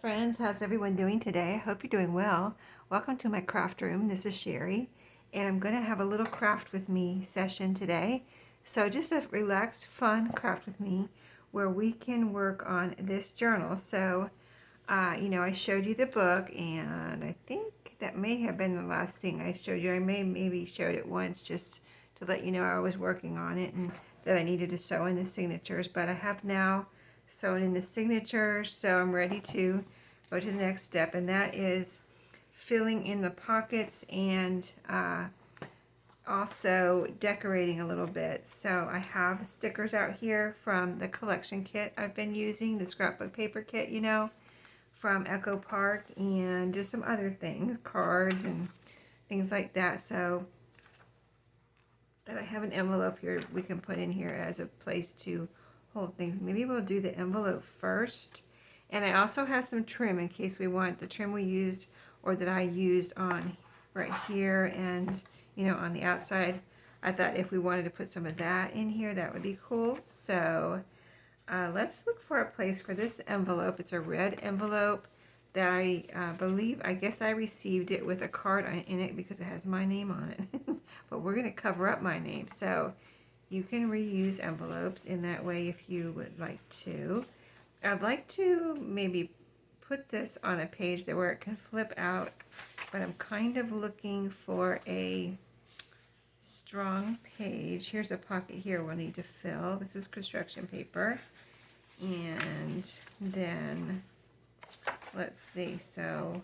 friends, how's everyone doing today? I hope you're doing well. Welcome to my craft room. This is Sherry, and I'm going to have a little craft with me session today. So just a relaxed, fun craft with me where we can work on this journal. So, I showed you the book, and I think that may have been the last thing I showed you. I maybe showed it once just to let you know I was working on it and that I needed to sew in the signatures, but I have now sewn in the signatures, so I'm ready to go to the next step, and that is filling in the pockets and also decorating a little bit. So I have stickers out here from the collection kit I've been using, the scrapbook paper kit, from Echo Park, and just some other things, cards and things like that. So and I have an envelope here we can put in here as a place to hold things. Maybe we'll do the envelope first. And I also have some trim in case we want the trim we used or that I used on right here and on the outside. I thought if we wanted to put some of that in here, that would be cool. So let's look for a place for this envelope. It's a red envelope that I guess I received it with a card in it because it has my name on it. But we're going to cover up my name. So you can reuse envelopes in that way if you would like to. I'd like to maybe put this on a page where it can flip out, but I'm kind of looking for a strong page. Here's a pocket here we'll need to fill. This is construction paper. And then let's see, so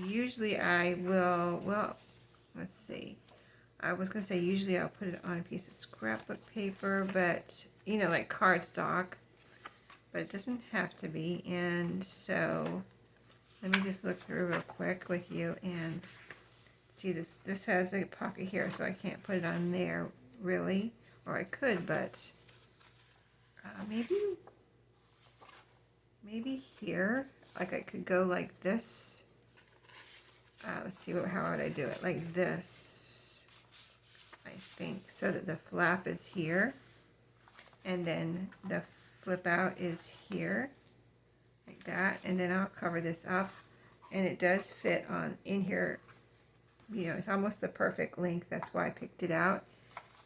usually I will, well, let's see. I was going to say usually I'll put it on a piece of scrapbook paper, but, like cardstock, but it doesn't have to be. And so let me just look through real quick with you and see this. This has a pocket here, so I can't put it on there really, or I could, but maybe here, like I could go like this. Let's see, how would I do it? Like this, I think, so that the flap is here, and then the flip out is here, like that, and then I'll cover this up, and it does fit on in here. It's almost the perfect length. That's why I picked it out.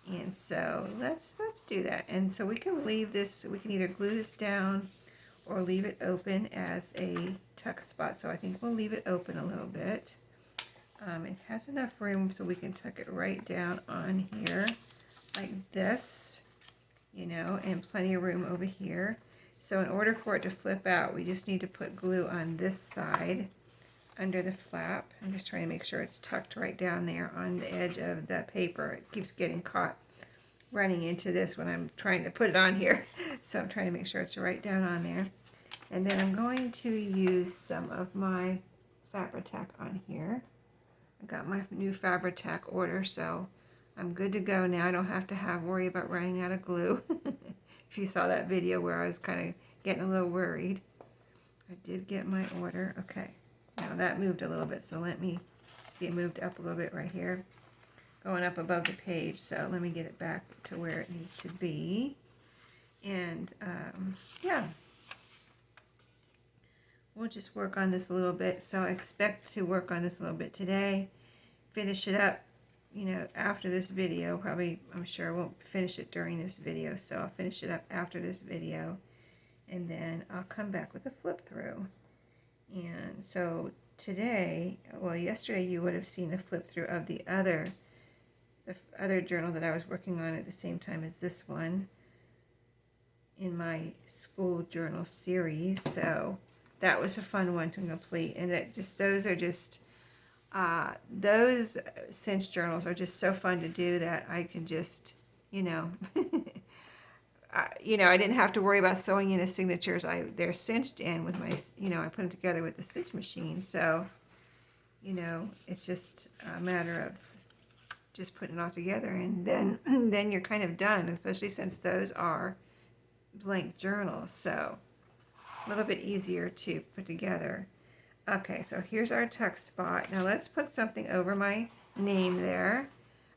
And so let's do that. And so we can leave this. We can either glue this down or leave it open as a tuck spot. So I think we'll leave it open a little bit. It has enough room so we can tuck it right down on here like this, and plenty of room over here. So in order for it to flip out, we just need to put glue on this side under the flap. I'm just trying to make sure it's tucked right down there on the edge of the paper. It keeps getting caught running into this when I'm trying to put it on here. So I'm trying to make sure it's right down on there. And then I'm going to use some of my Fabri-Tac on here. I got my new Fabri-Tac order, so I'm good to go now. I don't have to worry about running out of glue. If you saw that video where I was kind of getting a little worried. I did get my order. Okay, now that moved a little bit, so let me see, it moved up a little bit right here, going up above the page, so let me get it back to where it needs to be. And yeah, we'll just work on this a little bit. So I expect to work on this a little bit today, finish it up, after this video. Probably, I'm sure I won't finish it during this video, so I'll finish it up after this video, and then I'll come back with a flip through. And so today, well, yesterday you would have seen the flip through of the other journal that I was working on at the same time as this one in my school journal series. So that was a fun one to complete, and those cinch journals are just so fun to do that I can just I didn't have to worry about sewing in the signatures. They're cinched in with my, I put them together with the cinch machine. So, it's just a matter of just putting it all together, and then you're kind of done, especially since those are blank journals. So, a little bit easier to put together. Okay, so here's our tuck spot. Now let's put something over my name there.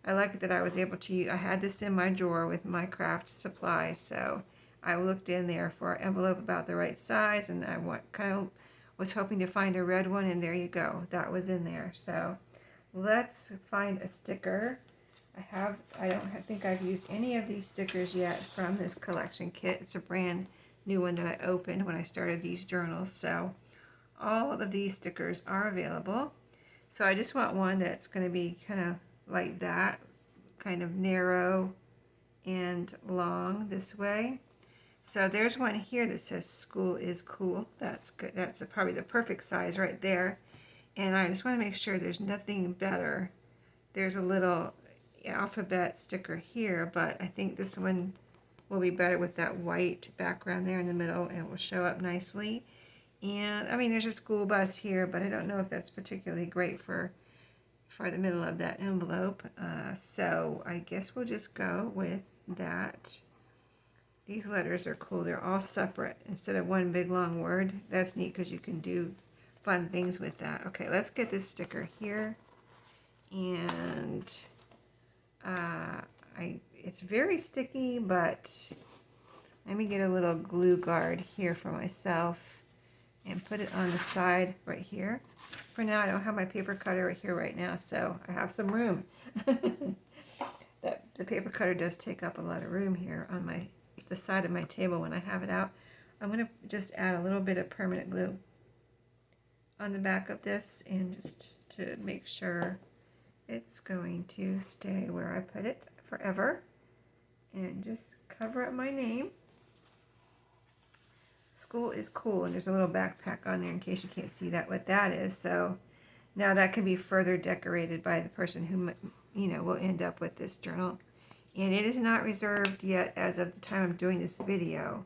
I like it that I was able to use, I had this in my drawer with my craft supplies, so I looked in there for an envelope about the right size, and I was hoping to find a red one, and there you go. That was in there. So let's find a sticker. I don't think I've used any of these stickers yet from this collection kit. It's a brand new one that I opened when I started these journals. So all of these stickers are available. So I just want one that's going to be kind of like that, kind of narrow and long this way. So there's one here that says "School is Cool." That's good. That's probably the perfect size right there. And I just want to make sure there's nothing better. There's a little alphabet sticker here, but I think this one will be better with that white background there in the middle, and it will show up nicely. And I mean, there's a school bus here, but I don't know if that's particularly great for the middle of that envelope. So I guess we'll just go with that. These letters are cool. They're all separate instead of one big long word. That's neat because you can do fun things with that. Okay, let's get this sticker here. And it's very sticky, but let me get a little glue guard here for myself and put it on the side right here. For now, I don't have my paper cutter right here right now, so I have some room. The paper cutter does take up a lot of room here on the side of my table when I have it out. I'm going to just add a little bit of permanent glue on the back of this, and just to make sure it's going to stay where I put it forever, and just cover up my name. School is Cool, and there's a little backpack on there in case you can't see what that is. So now that can be further decorated by the person who will end up with this journal. And it is not reserved yet as of the time I'm doing this video.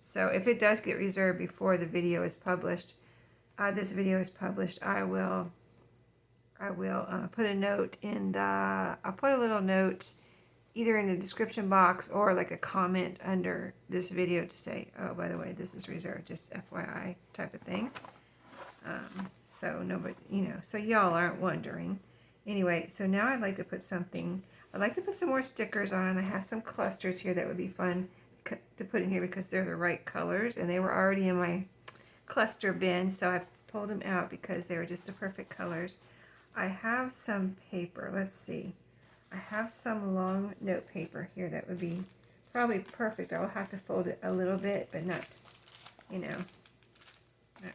So if it does get reserved before the video is published, this video is published, I will put a note I'll put a little note either in the description box or like a comment under this video to say, oh, by the way, this is reserved, just FYI type of thing. So nobody, so y'all aren't wondering. Anyway, so now I'd like to put some more stickers on. I have some clusters here that would be fun to put in here because they're the right colors, and they were already in my cluster bin, so I pulled them out because they were just the perfect colors. I have some paper. Let's see. I have some long note paper here that would be probably perfect. I'll have to fold it a little bit, but not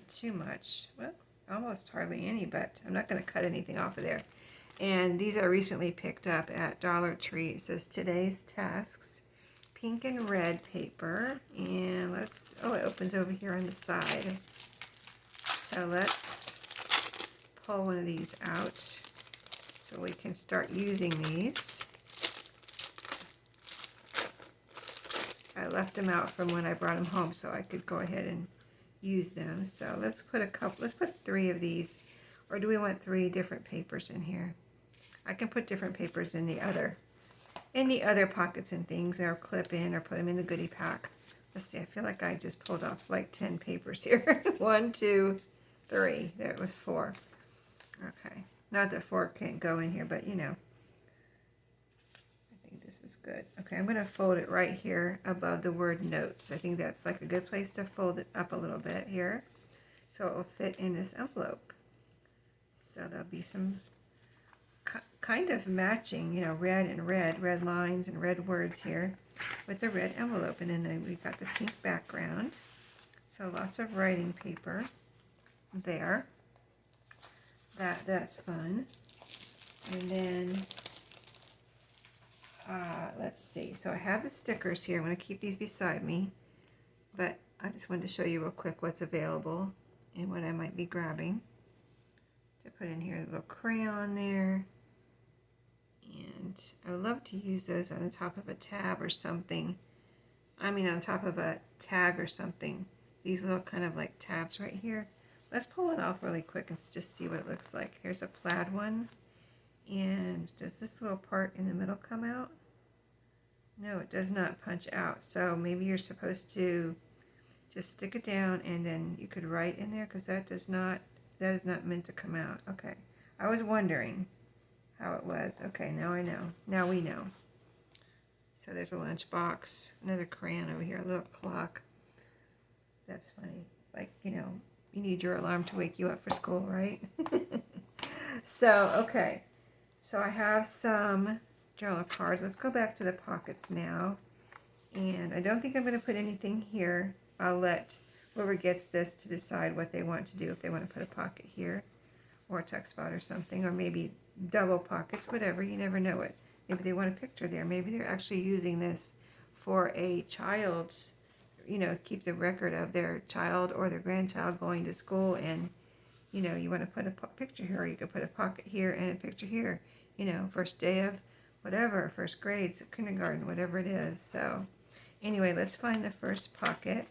too much. Well, almost hardly any, but I'm not going to cut anything off of there. And these are recently picked up at Dollar Tree. It says Today's Tasks, pink and red paper. And it opens over here on the side. So let's pull one of these out so we can start using these. I left them out from when I brought them home so I could go ahead and use them. So let's put 3 of these, or do we want 3 different papers in here? I can put different papers in the other pockets and things, or clip in, or put them in the goodie pack. Let's see, I feel like I just pulled off like 10 papers here. 1, 2, 3. There was 4. Okay, not that 4 can't go in here, but I think this is good. Okay, I'm going to fold it right here above the word notes. I think that's like a good place to fold it up a little bit here, so it will fit in this envelope. So there'll be some kind of matching, red and red lines and red words here with the red envelope. And then we've got the pink background. So lots of writing paper there. That's fun. And then, let's see. So I have the stickers here. I'm going to keep these beside me. But I just wanted to show you real quick what's available and what I might be grabbing. To put in here, a little crayon there. And I would love to use those on the top of a tab or something. On top of a tag or something. These little kind of like tabs right here. Let's pull it off really quick and just see what it looks like. Here's a plaid one. And does this little part in the middle come out? No, it does not punch out. So maybe you're supposed to just stick it down and then you could write in there, because that is not meant to come out. Okay. I was wondering how it was. Okay, now I know. Now we know. So there's a lunch box, another crayon over here, a little clock. That's funny. Like, you know, you need your alarm to wake you up for school, right? So, okay. So I have some journal cards. Let's go back to the pockets now. And I don't think I'm going to put anything here. I'll let whoever gets this to decide what they want to do. If they want to put a pocket here or a tuck spot or something, or maybe double pockets, whatever. You never know it. Maybe they want a picture there. Maybe they're actually using this for a child's, you know, keep the record of their child or their grandchild going to school, and you know, you want to put a picture here, or you could put a pocket here and a picture here, you know, first day of whatever, first grade, kindergarten, whatever it is. So anyway, let's find the first pocket.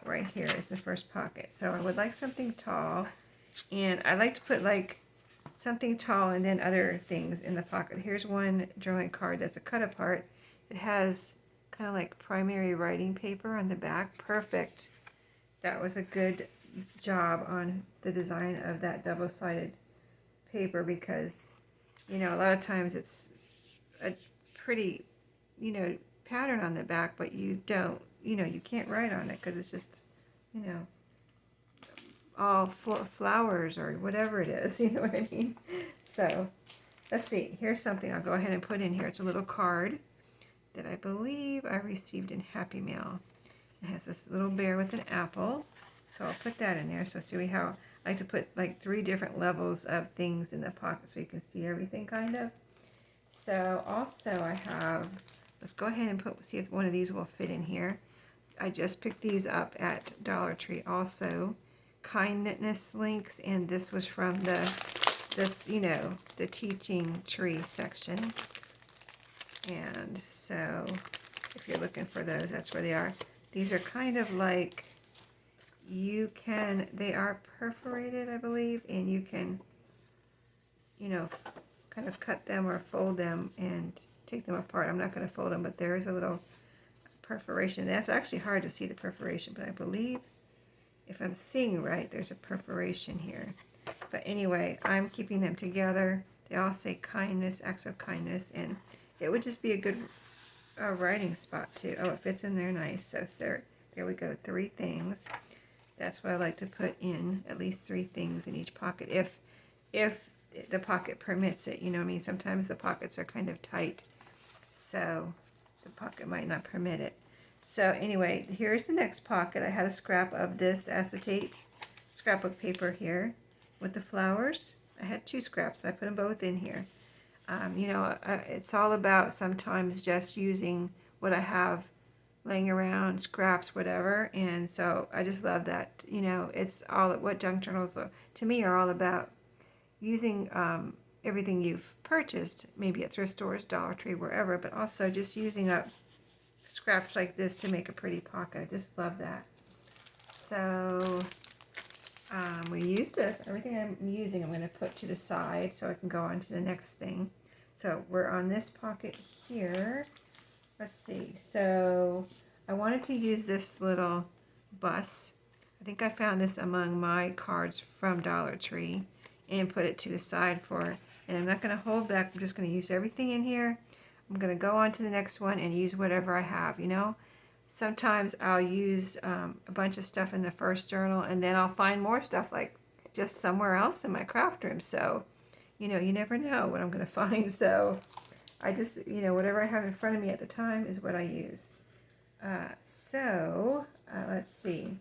Right here is the first pocket. So I would like something tall, and I like to put like something tall and then other things in the pocket. Here's one journaling card that's a cut apart. It has kind of like primary writing paper on the back. Perfect. That was a good job on the design of that double-sided paper, because, you know, a lot of times it's a pretty, you know, pattern on the back, but you don't, you know, you can't write on it because it's just, you know, all flowers or whatever it is, you know what I mean? So let's see, here's something I'll go ahead and put in here. It's a little card that I believe I received in Happy Mail. It has this little bear with an apple, so I'll put that in there. So see how I like to put like 3 different levels of things in the pocket so you can see everything kind of. So also I have, let's go ahead and see if one of these will fit in here. I just picked these up at Dollar Tree also. Kindness links, and this was from you know, the teaching tree section. And so if you're looking for those, that's where they are. These are kind of like, they are perforated, I believe, and you can, you know, kind of cut them or fold them and take them apart. I'm not going to fold them, but there is a little perforation. That's actually hard to see the perforation, but I believe, if I'm seeing right, there's a perforation here. But anyway, I'm keeping them together. They all say kindness, acts of kindness, and it would just be a good writing spot too. Oh, it fits in there nice. So there we go, 3 things. That's what I like to put in, at least 3 things in each pocket, if the pocket permits it. You know what I mean? Sometimes the pockets are kind of tight, so the pocket might not permit it. So anyway, here's the next pocket. I had a scrap of this acetate scrapbook paper here with the flowers. I had 2 scraps. I put them both in here. You know, it's all about sometimes just using what I have laying around, scraps, whatever. And so I just love that. You know, it's all what junk journals to me are all about, using everything you've purchased, maybe at thrift stores, Dollar Tree, wherever, but also just using up scraps like this to make a pretty pocket. I just love that. So we used this. Everything I'm using I'm going to put to the side so I can go on to the next thing. So we're on this pocket here. Let's see. So I wanted to use this little bus. I think I found this among my cards from Dollar Tree and put it to the side for, and I'm not going to hold back. I'm just going to use everything in here. I'm going to go on to the next one and use whatever I have, you know. Sometimes I'll use a bunch of stuff in the first journal, and then I'll find more stuff like just somewhere else in my craft room. So, you know, you never know what I'm going to find. So I just, you know, whatever I have in front of me at the time is what I use. Let's see.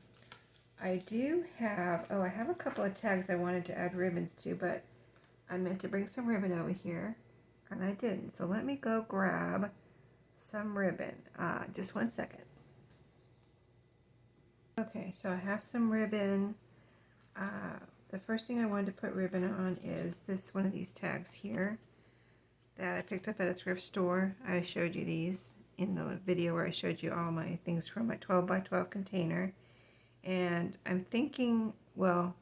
I do have, I have a couple of tags I wanted to add ribbons to, but I meant to bring some ribbon over here, and I didn't. So let me go grab some ribbon. Just 1 second. Okay, so I have some ribbon. The first thing I wanted to put ribbon on is this one of these tags here that I picked up at a thrift store. I showed you these in the video where I showed you all my things from my 12 by 12 container. And I'm thinking, well,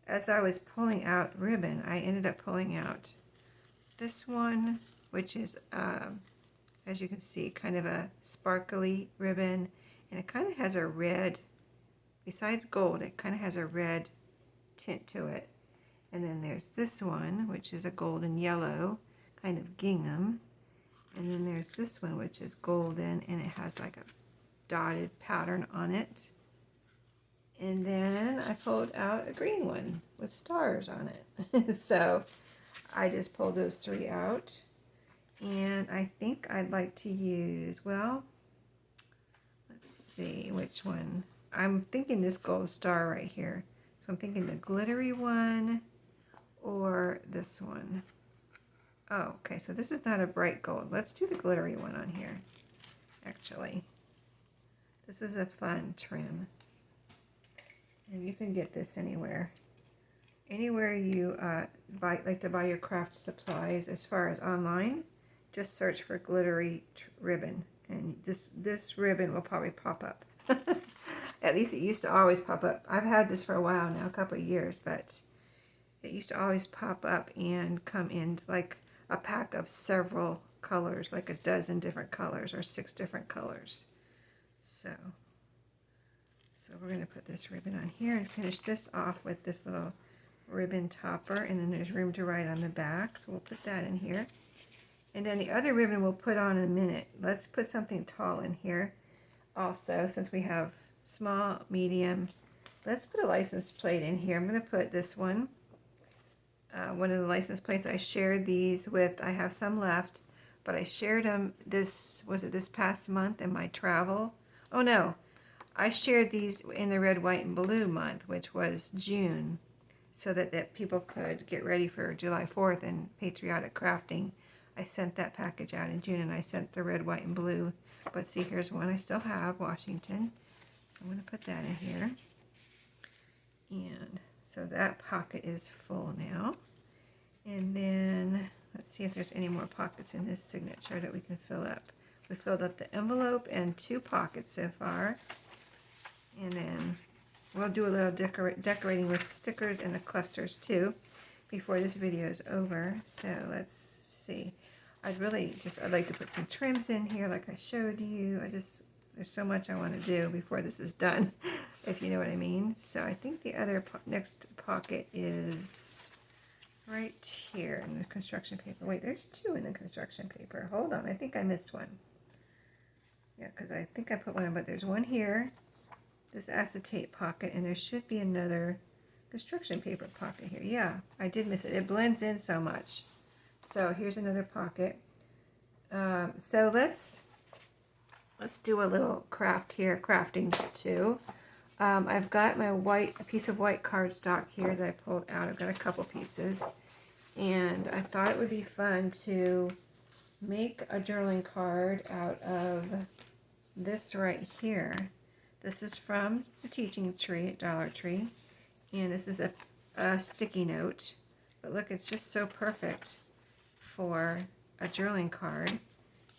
as I was pulling out ribbon, I ended up pulling out this one, which is, as you can see, kind of a sparkly ribbon. And it kind of has a red, besides gold, it kind of has a red tint to it. And then there's this one, which is a golden yellow, kind of gingham. And then there's this one, which is golden, and it has like a dotted pattern on it. And then I pulled out a green one with stars on it. So I just pulled those three out. And I think I'd like to use, well, let's see which one. I'm thinking this gold star right here. So I'm thinking the glittery one or this one. Oh, okay, so this is not a bright gold. Let's do the glittery one on here, actually. This is a fun trim. And you can get this anywhere. Anywhere you like to buy your craft supplies, as far as online, just search for glittery ribbon. And this ribbon will probably pop up. At least it used to always pop up. I've had this for a while now, a couple of years, but it used to always pop up and come in like a pack of several colors, like a dozen different colors or 6 different colors. So we're going to put this ribbon on here and finish this off with this little ribbon topper, and then there's room to write on the back, so we'll put that in here. And then the other ribbon we'll put on in a minute. Let's put something tall in here also, since we have small, medium. Let's put a license plate in here. I'm going to put this one. One of the license plates, I shared these with, I have some left, but I shared them this past month in my travel? Oh no, I shared these in the red, white, and blue month, which was June, so that people could get ready for July 4th and patriotic crafting. I sent that package out in June, and I sent the red, white, and blue. But see, here's one I still have, Washington. So I'm going to put that in here. And so that pocket is full now. And then let's see if there's any more pockets in this signature that we can fill up. We filled up the envelope and 2 pockets so far. And then we'll do a little decorating with stickers and the clusters too before this video is over. So let's see. I'd like to put some trims in here like I showed you. there's so much I want to do before this is done, if you know what I mean. So I think the other next pocket is right here in the construction paper. Wait, there's 2 in the construction paper. Hold on, I think I missed one. Yeah, because I think I put one in, but there's one here, this acetate pocket, and there should be another construction paper pocket here. Yeah, I did miss it. It blends in so much. So here's another pocket. So let's do a little craft here, crafting too. I've got my a piece of white cardstock here that I pulled out. I've got a couple pieces, and I thought it would be fun to make a journaling card out of this right here. This is from the Teaching Tree at Dollar Tree, and this is a sticky note. But look, it's just so perfect for a journaling card.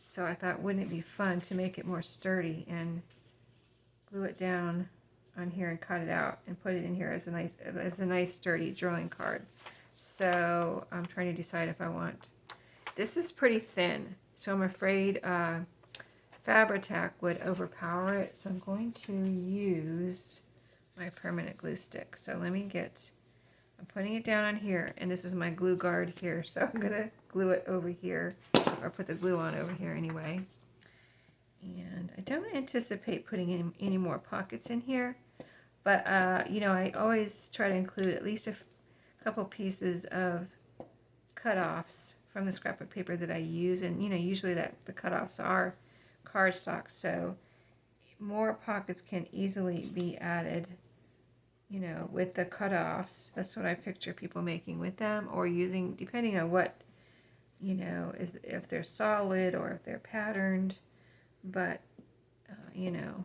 So I thought, wouldn't it be fun to make it more sturdy and glue it down on here and cut it out and put it in here as a nice sturdy journaling card. So I'm trying to decide if I want. This is pretty thin, so I'm afraid Fabri-Tac would overpower it. So I'm going to use my permanent glue stick. So I'm putting it down on here, and this is my glue guard here. So I'm gonna glue it over here, or put the glue on over here anyway. And I don't anticipate putting any more pockets in here, but you know, I always try to include at least a couple pieces of cutoffs from the scrapbook paper that I use, and you know, usually the cutoffs are cardstock, so more pockets can easily be added, you know, with the cutoffs. That's what I picture people making with them, or using, depending on what, you know, if they're solid or if they're patterned. But you know,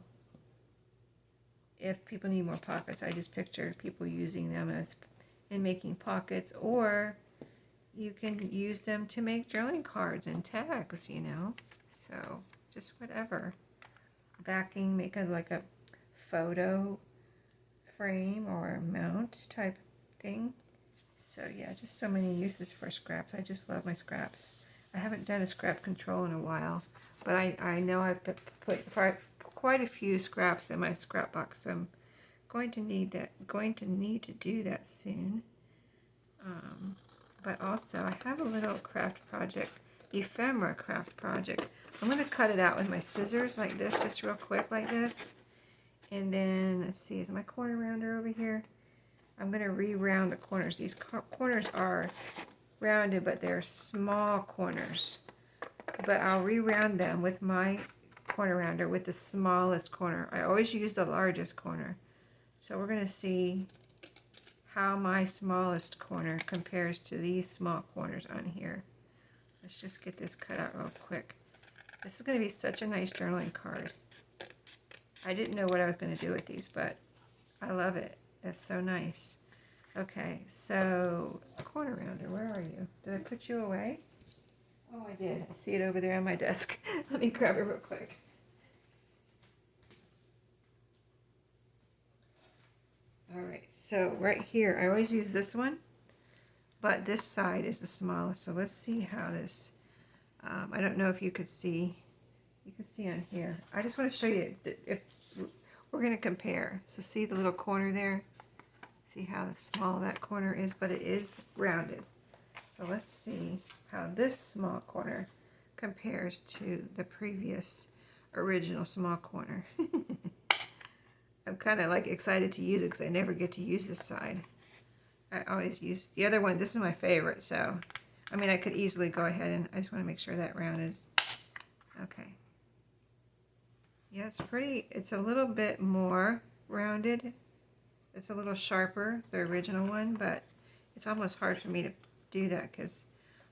if people need more pockets, I just picture people using them as in making pockets, or you can use them to make journaling cards and tags, you know. So just whatever. Backing, make it like a photo frame or a mount type thing. So yeah, just so many uses for scraps. I just love my scraps. I haven't done a scrap control in a while, but I know I've put quite a few scraps in my scrap box. So I'm going to need to do that soon. but also I have a little craft project, ephemera craft project. I'm going to cut it out with my scissors like this, just real quick like this. And then, let's see, is my corner rounder over here? I'm going to re-round the corners. These corners are rounded, but they're small corners. But I'll re-round them with my corner rounder with the smallest corner. I always use the largest corner. So we're going to see how my smallest corner compares to these small corners on here. Let's just get this cut out real quick. This is going to be such a nice journaling card. I didn't know what I was going to do with these, but I love it. It's so nice. Okay, so corner rounder, where are you? Did I put you away? Oh, I did. I see it over there on my desk. Let me grab it real quick. All right, so right here, I always use this one, but this side is the smallest. So let's see how this, I don't know if you could see. You can see on here. I just want to show you if we're going to compare. So see the little corner there? See how small that corner is, but it is rounded. So let's see how this small corner compares to the previous original small corner. I'm kind of like excited to use it because I never get to use this side. I always use the other one. This is my favorite, so I mean I could easily go ahead and I just want to make sure that rounded. Okay. Yeah, it's pretty, it's a little bit more rounded. It's a little sharper, the original one, but it's almost hard for me to do that because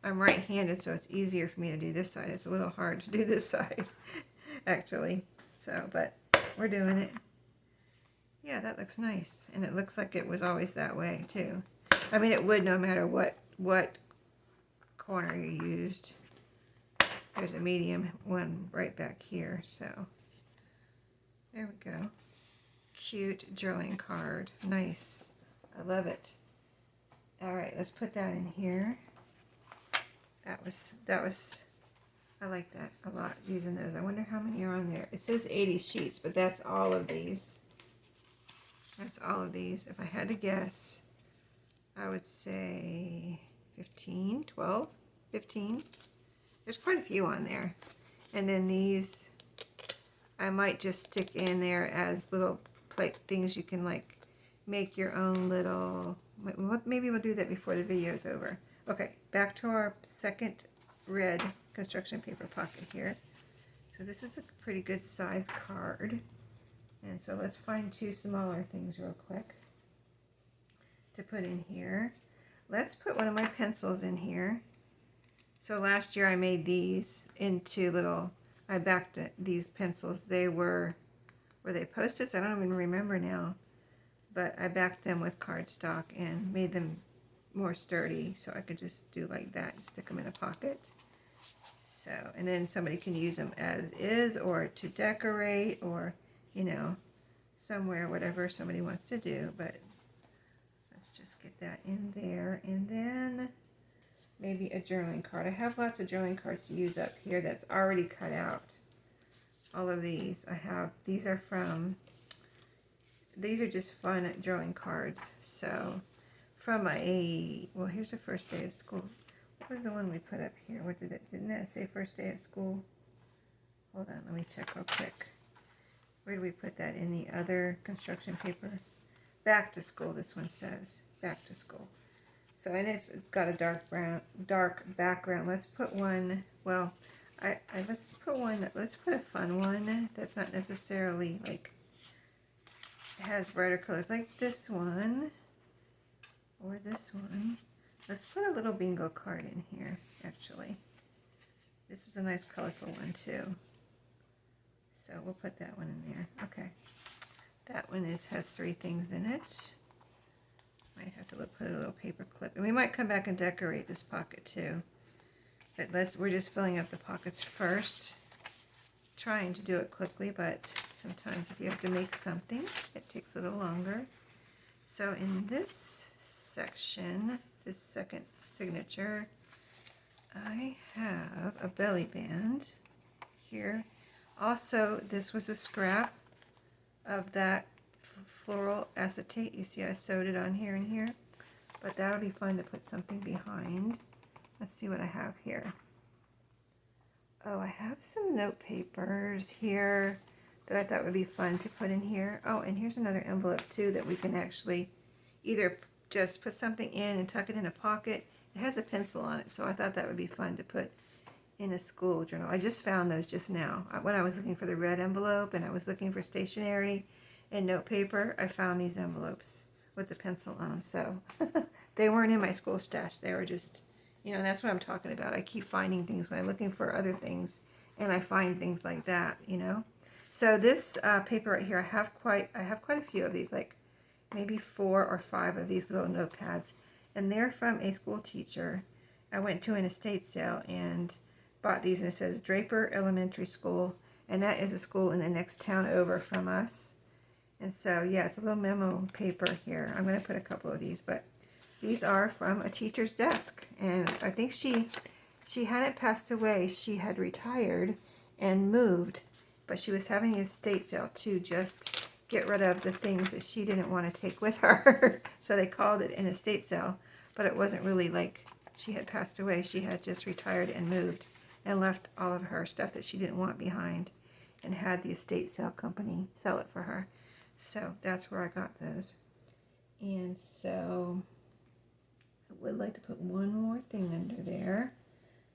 I'm right-handed, so it's easier for me to do this side. It's a little hard to do this side, actually. So, but we're doing it. Yeah, that looks nice. And it looks like it was always that way, too. I mean, it would no matter what corner you used. There's a medium one right back here, so there we go. Cute journaling card. Nice. I love it. All right, let's put that in here. That was, I like that a lot, using those. I wonder how many are on there. It says 80 sheets, but that's all of these. That's all of these. If I had to guess, I would say 15, 12, 15. There's quite a few on there. And then these, I might just stick in there as little plate things you can like make your own little, maybe we'll do that before the video is over. Okay, back to our second red construction paper pocket here. So this is a pretty good size card. And so let's find two smaller things real quick to put in here. Let's put one of my pencils in here. So last year I made these into little, I backed these pencils. They were they Post-its? I don't even remember now. But I backed them with cardstock and made them more sturdy so I could just do like that and stick them in a pocket. So, and then somebody can use them as is or to decorate or, you know, somewhere, whatever somebody wants to do. But let's just get that in there. And then maybe a journaling card. I have lots of journaling cards to use up here that's already cut out. All of these I have. These are just fun journaling cards. So from well, here's the first day of school. What was the one we put up here? What didn't that say first day of school? Hold on, let me check real quick. Where do we put that in the other construction paper? Back to school, this one says. Back to school. So, and it's got a dark background. Let's put one, well, let's put a fun one that's not necessarily like, has brighter colors, like this one, or this one. Let's put a little bingo card in here, actually. This is a nice colorful one, too. So we'll put that one in there. Okay. That one has 3 things in it. Might have to put a little paper clip. And we might come back and decorate this pocket, too. But we're just filling up the pockets first. Trying to do it quickly, but sometimes if you have to make something, it takes a little longer. So in this section, this second signature, I have a belly band here. Also, this was a scrap of that floral acetate. You see I sewed it on here and here. but that'll be fun to put something behind. Let's see what I have here. Oh, I have some note papers here that I thought would be fun to put in here. Oh, and here's another envelope too that we can actually either just put something in and tuck it in a pocket. It has a pencil on it, so I thought that would be fun to put in a school journal. I just found those just now. When I was looking for the red envelope and I was looking for stationery and note paper, I found these envelopes with the pencil on them. So they weren't in my school stash. They were just, you know, that's what I'm talking about. I keep finding things when I'm looking for other things, and I find things like that, you know. So this paper right here, I have quite a few of these, like maybe 4 or 5 of these little notepads, and they're from a school teacher. I went to an estate sale and bought these, and it says Draper Elementary School, and that is a school in the next town over from us. And so, yeah, it's a little memo paper here. I'm going to put a couple of these, but these are from a teacher's desk, and I think she hadn't passed away. She had retired and moved, but she was having an estate sale to just get rid of the things that she didn't want to take with her. So they called it an estate sale, but it wasn't really like she had passed away. She had just retired and moved and left all of her stuff that she didn't want behind and had the estate sale company sell it for her. So that's where I got those. And so I would like to put one more thing under there.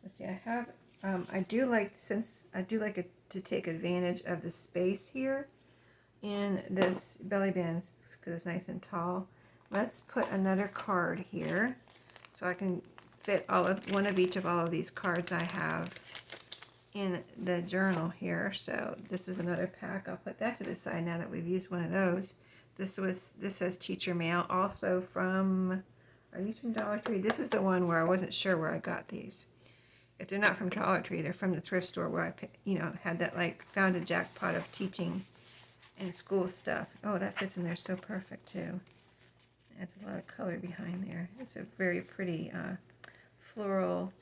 Let's see, I have, I do like to take advantage of the space here in this belly band because it's nice and tall. Let's put another card here so I can fit one of each of all of these cards I have in the journal here. So this is another pack. I'll put that to the side now that we've used one of those. This says teacher mail, also from, are these from Dollar Tree? This is the one where I wasn't sure where I got these. If they're not from Dollar Tree, they're from the thrift store where I had that, like, found a jackpot of teaching and school stuff. Oh, that fits in there so perfect too. Adds a lot of color behind there. It's a very pretty floral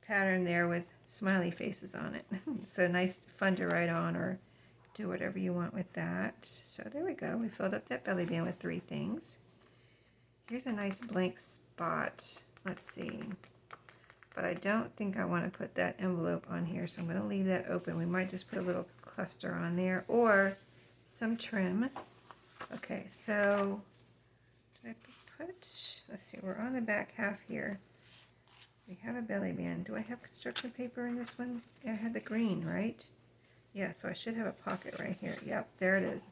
pattern there with smiley faces on it. So nice, fun to write on or do whatever you want with that. So there we go. We filled up that belly band with 3 things. Here's a nice blank spot. Let's see. But I don't think I want to put that envelope on here, so I'm going to leave that open. We might just put a little cluster on there or some trim. Okay, so did I put, let's see, we're on the back half here. We have a belly band. Do I have construction paper in this one? I had the green, right? Yeah, so I should have a pocket right here. Yep, there it is.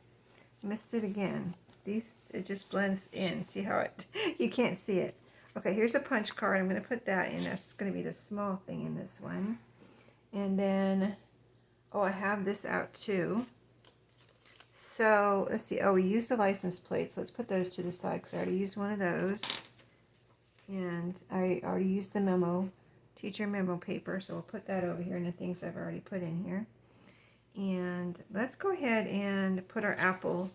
Missed it again. It just blends in. See how it, you can't see it. Okay, here's a punch card. I'm going to put that in. That's going to be the small thing in this one. And then, oh, I have this out too. So, let's see. Oh, we used the license plates. Let's put those to the side because I already used one of those. And I already used the teacher memo paper. So we'll put that over here in the things I've already put in here. And let's go ahead and put our apple.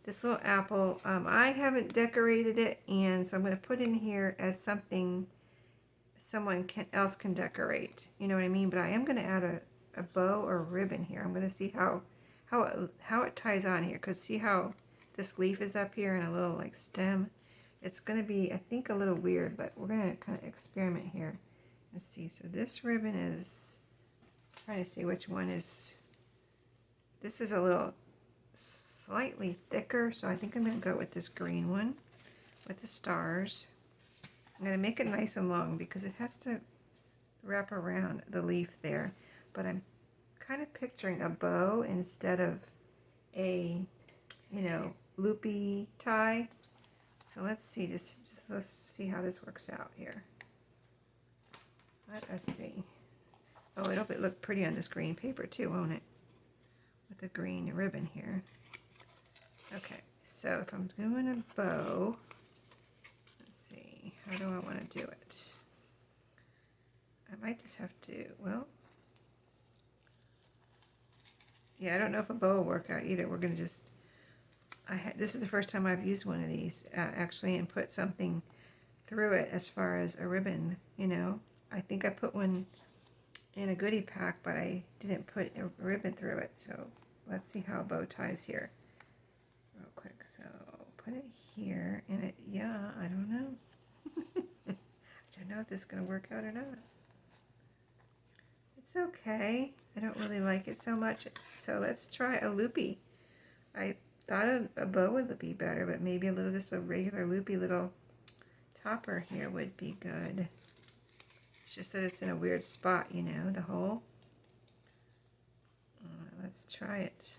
This little apple, I haven't decorated it, and so I'm going to put in here as something someone else can decorate. You know what I mean? But I am going to add a bow or ribbon here. I'm going to see how it ties on here, because see how this leaf is up here and a little like stem? It's going to be, I think, a little weird, but we're going to kind of experiment here. Let's see. So this ribbon is, I'm trying to see which one is, this is a little slightly thicker, so I think I'm going to go with this green one with the stars. I'm going to make it nice and long because it has to wrap around the leaf there, but I'm kind of picturing a bow instead of a, loopy tie. So let's see, let's see how this works out here. Let us see. Oh, it'll look pretty on this green paper too, won't it? With the green ribbon here. Okay, so if I'm doing a bow, let's see, how do I want to do it? I might just have to, well, yeah, I don't know if a bow will work out either. We're going to just, this is the first time I've used one of these actually and put something through it as far as a ribbon, I think I put one in a goodie pack, but I didn't put a ribbon through it. So let's see how a bow ties here real quick. So put it here, and I don't know. don't know if this is going to work out or not. It's okay. I don't really like it so much. So let's try a loopy. I thought a bow would be better, but maybe a little, just a regular loopy little topper here would be good. It's just that it's in a weird spot, you know, the hole. Let's try it.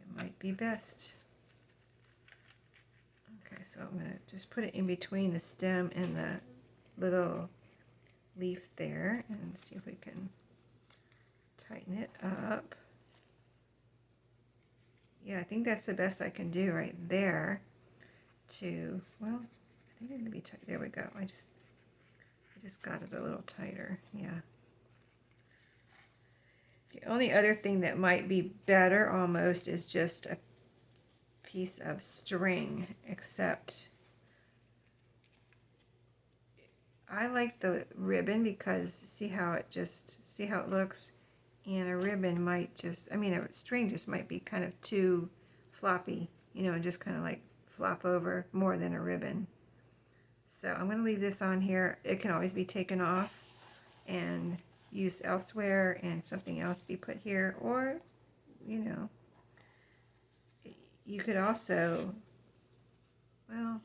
It might be best. Okay, so I'm going to just put it in between the stem and the little leaf there and see if we can tighten it up. Yeah, I think that's the best I can do right there to, well, I think it's going to be tight. There we go. I just got it a little tighter. Yeah. The only other thing that might be better almost is just a piece of string, except I like the ribbon because see how it looks, and a ribbon might just, I mean a string just might be kind of too floppy, you know, and just kind of like flop over more than a ribbon. So I'm going to leave this on here. It can always be taken off and used elsewhere and something else be put here, or you know, you could also, well,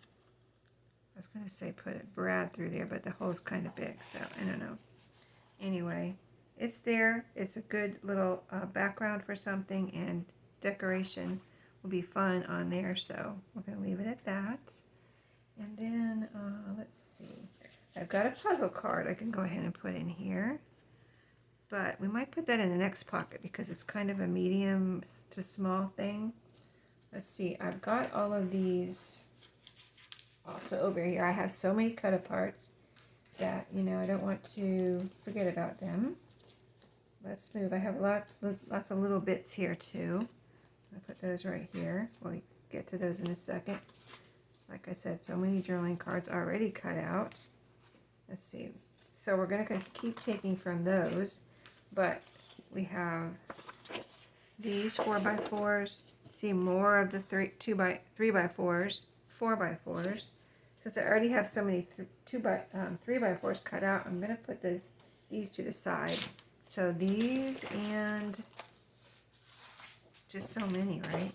I was going to say put a brad through there, but the hole's kind of big, so I don't know. Anyway, it's there. It's a good little background for something, and decoration will be fun on there, so we're going to leave it at that. And then, let's see. I've got a puzzle card I can go ahead and put in here, but we might put that in the next pocket because it's kind of a medium to small thing. Let's see. I've got all of these also over here. I have so many cut aparts that, you know, I don't want to forget about them. Let's move. I have lots of little bits here too. I'll put those right here. We'll get to those in a second. Like I said, so many journaling cards already cut out. Let's see. So we're going to keep taking from those, but we have these 4x4s. See more of the 3x4s, 4x4s. Since I already have so many 3x4s cut out, I'm going to put these to the side. So these and just so many, right?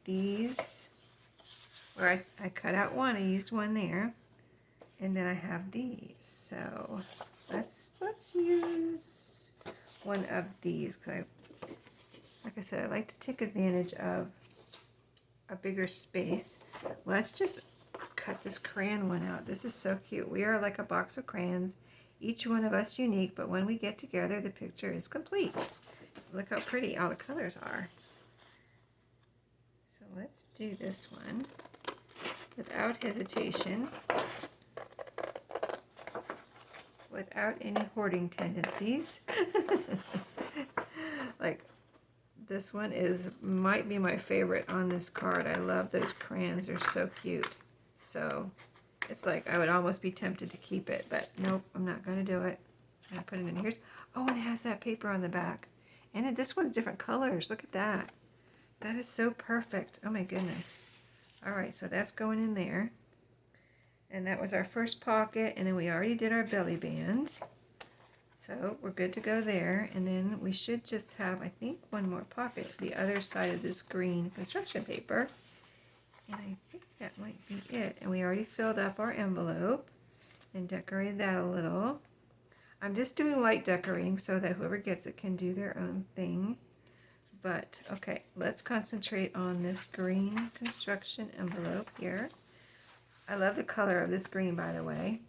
These, where I cut out one, I used one there, and then I have these. So let's use one of these because like I said, I like to take advantage of a bigger space. Let's just cut this crayon one out. This is so cute. We are like a box of crayons, each one of us unique, but when we get together, the picture is complete. Look how pretty all the colors are. So let's do this one without hesitation, without any hoarding tendencies. Like, this one might be my favorite on this card. I love those crayons. They're so cute. So it's like I would almost be tempted to keep it, but nope, I'm not going to do it. I'm going to put it in here. Oh, and it has that paper on the back. And this one's different colors. Look at that. That is so perfect. Oh my goodness. All right, so that's going in there. And that was our first pocket, and then we already did our belly band. So we're good to go there, and then we should just have, I think, one more pocket, the other side of this green construction paper. And I think that might be it. And we already filled up our envelope and decorated that a little. I'm just doing light decorating so that whoever gets it can do their own thing. But, okay, let's concentrate on this green construction envelope here. I love the color of this green, by the way.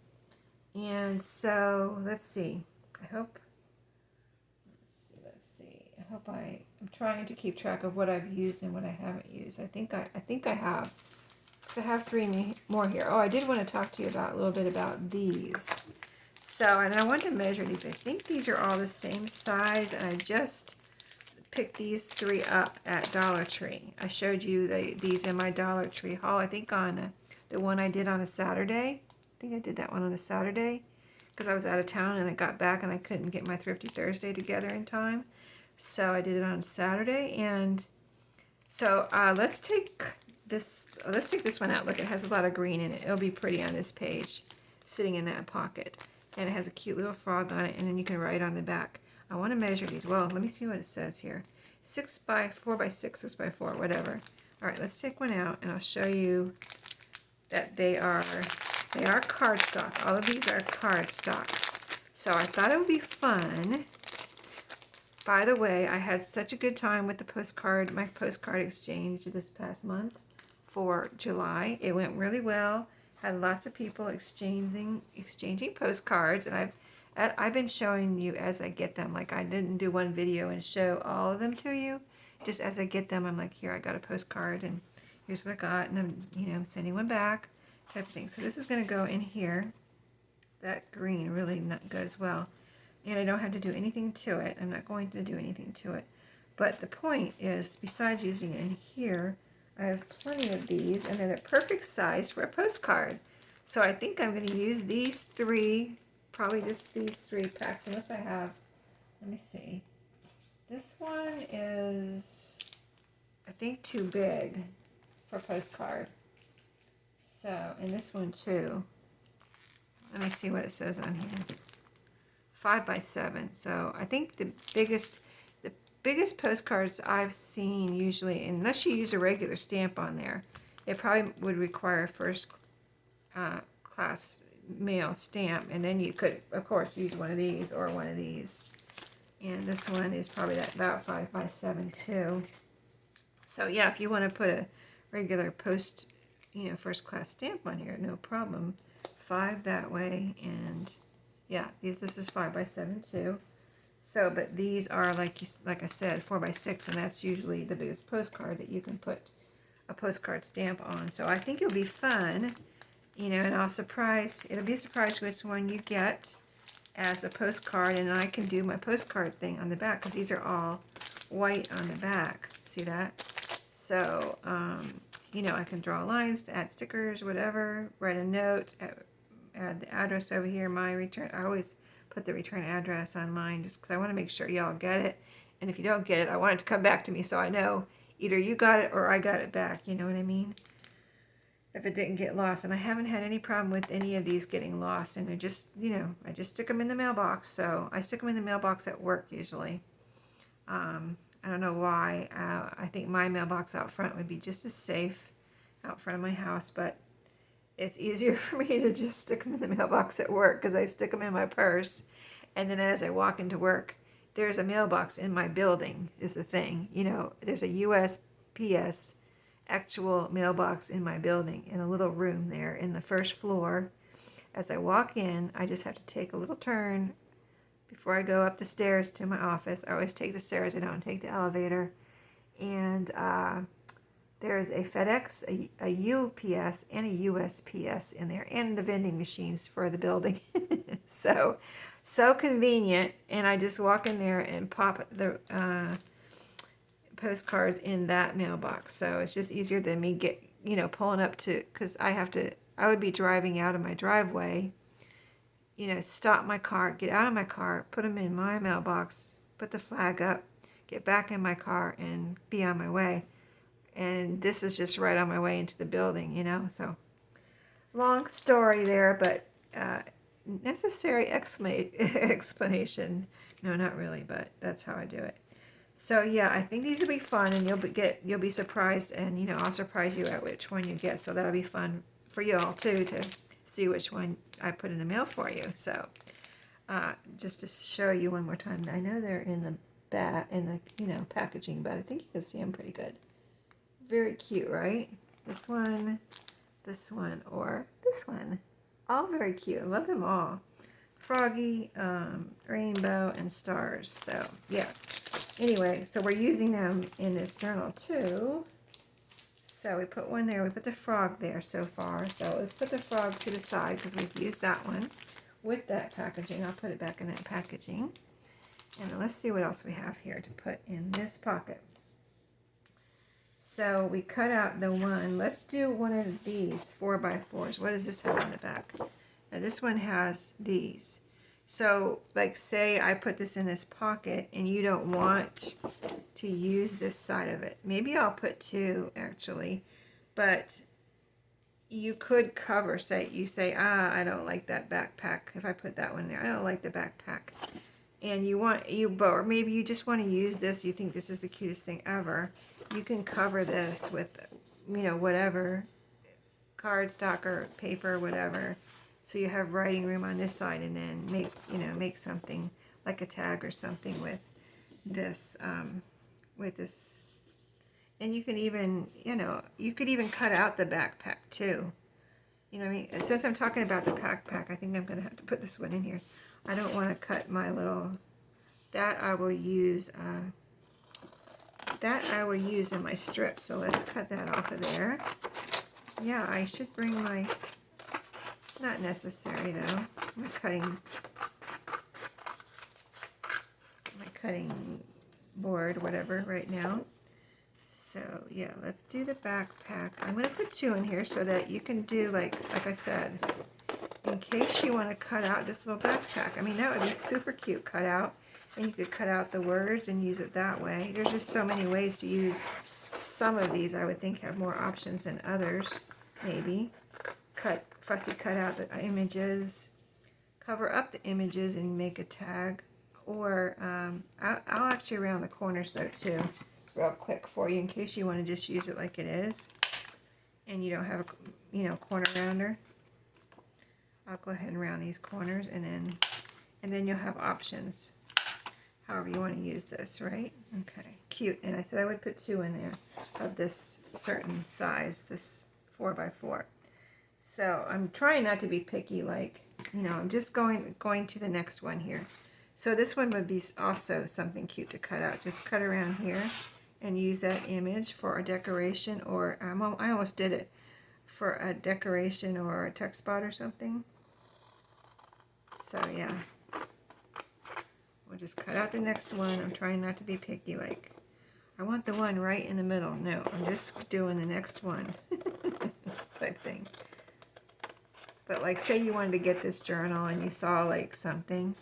And so, let's see. I hope, let's see. I hope I'm trying to keep track of what I've used and what I haven't used. I think I have, because I have 3 more here. Oh, I did want to talk to you about a little bit about these. So, and I want to measure these. I think these are all the same size, and I just picked these 3 up at Dollar Tree. I showed you these in my Dollar Tree haul. I think on the one I did on a Saturday. I think I did that one on a Saturday, because I was out of town and I got back and I couldn't get my Thrifty Thursday together in time. So I did it on Saturday. And so let's take this one out. Look, it has a lot of green in it. It'll be pretty on this page. sitting in that pocket. And it has a cute little frog on it, and then you can write on the back. I want to measure these. Well, let me see what it says here. 6 by 4 by 6, 6 by 4, whatever. All right, let's take one out, and I'll show you that they are cardstock. All of these are cardstock. So I thought it would be fun. By the way, I had such a good time with my postcard exchange this past month for July. It went really well. Had lots of people exchanging postcards, and I've been showing you as I get them. Like, I didn't do one video and show all of them to you. Just as I get them, I'm like, here, I got a postcard, and here's what I got, and I'm sending one back, type of thing. So this is going to go in here. That green really goes well. And I don't have to do anything to it. I'm not going to do anything to it. But the point is, besides using it in here, I have plenty of these, and they're the perfect size for a postcard. So I think I'm going to use these three, probably just these 3 packs, unless I have, let me see. This one is, I think, too big for a postcard. So, and this one too. Let me see what it says on here. 5 by 7. So I think the biggest postcards I've seen usually, unless you use a regular stamp on there, it probably would require a first class mail stamp, and then you could, of course, use one of these or one of these. And this one is probably about 5 by 7 too. So yeah, if you want to put a regular first class stamp on here, no problem. 5 that way, and yeah, this is 5 by 7 too. So, but these are like I said, 4 by 6, and that's usually the biggest postcard that you can put a postcard stamp on. So I think it'll be fun, and it'll be a surprise which one you get as a postcard, and I can do my postcard thing on the back because these are all white on the back. See that? So, I can draw lines, add stickers, whatever, write a note, add the address over here, my return. I always put the return address on mine just because I want to make sure y'all get it. And if you don't get it, I want it to come back to me so I know either you got it or I got it back. You know what I mean? If it didn't get lost. And I haven't had any problem with any of these getting lost. And I just stick them in the mailbox. So I stick them in the mailbox at work usually. I don't know why. I think my mailbox out front would be just as safe out front of my house, but it's easier for me to just stick them in the mailbox at work because I stick them in my purse. And then as I walk into work, there's a mailbox in my building is the thing. There's a USPS actual mailbox in my building in a little room there in the first floor. As I walk in, I just have to take a little turn before I go up the stairs to my office. I always take the stairs. I don't take the elevator. And there's a FedEx, a UPS, and a USPS in there, and the vending machines for the building. So convenient. And I just walk in there and pop the postcards in that mailbox. So it's just easier than me pulling up to, because I would be driving out of my driveway, stop my car, get out of my car, put them in my mailbox, put the flag up, get back in my car, and be on my way. And this is just right on my way into the building, So long story there, but necessary explanation. No, not really, but that's how I do it. So yeah, I think these will be fun, and you'll be surprised, and I'll surprise you at which one you get. So that'll be fun for you all too to see which one I put in the mail for you. So just to show you one more time, I know they're in the packaging, but I think you can see them pretty good. Very cute, right? This one, or this one. All very cute. I love them all. Froggy, rainbow, and stars. So, yeah. Anyway, so we're using them in this journal, too. So we put one there. We put the frog there so far. So let's put the frog to the side because we've used that one with that packaging. I'll put it back in that packaging. And then let's see what else we have here to put in this pocket. So we cut out the one. Let's do one of these 4x4s. What does this have on the back? Now this one has these. So like say I put this in this pocket and you don't want to use this side of it. Maybe I'll put 2 actually. But you could cover, say, you say, ah, I don't like that backpack. If I put that one there, I don't like the backpack. And you want, or maybe you just want to use this, you think this is the cutest thing ever. You can cover this with, you know, whatever, cardstock or paper, whatever. So you have writing room on this side, and then make, you know, make something like a tag or something with this, and you can even, you know, you could even cut out the backpack too. You know what I mean? Since I'm talking about the backpack, I think I'm going to have to put this one in here. I don't want to cut my little, that I will use in my strip. So let's cut that off of there. Yeah, I should bring my, not necessary though, my cutting board, whatever, right now. So yeah, let's do the backpack. I'm going to put 2 in here so that you can do, like I said, in case you want to cut out this little backpack. I mean, that would be super cute cut out, and you could cut out the words and use it that way. There's just so many ways to use some of these. I would think have more options than others, maybe. Fussy cut out the images, cover up the images and make a tag, or I'll actually round the corners though too, real quick for you, in case you want to just use it like it is and you don't have a, you know, corner rounder. I'll go ahead and round these corners, and then you'll have options however you want to use this, right? Okay, cute. And I said I would put 2 in there of this certain size, this 4x4. So I'm trying not to be picky, like, you know, I'm just going to the next one here. So this one would be also something cute to cut out. Just cut around here and use that image for a decoration, or I almost did it for a decoration or a text spot or something. So yeah, we'll just cut out the next one. I'm trying not to be picky, like I want the one right in the middle. No, I'm just doing the next one type thing. But like, say you wanted to get this journal and you saw like something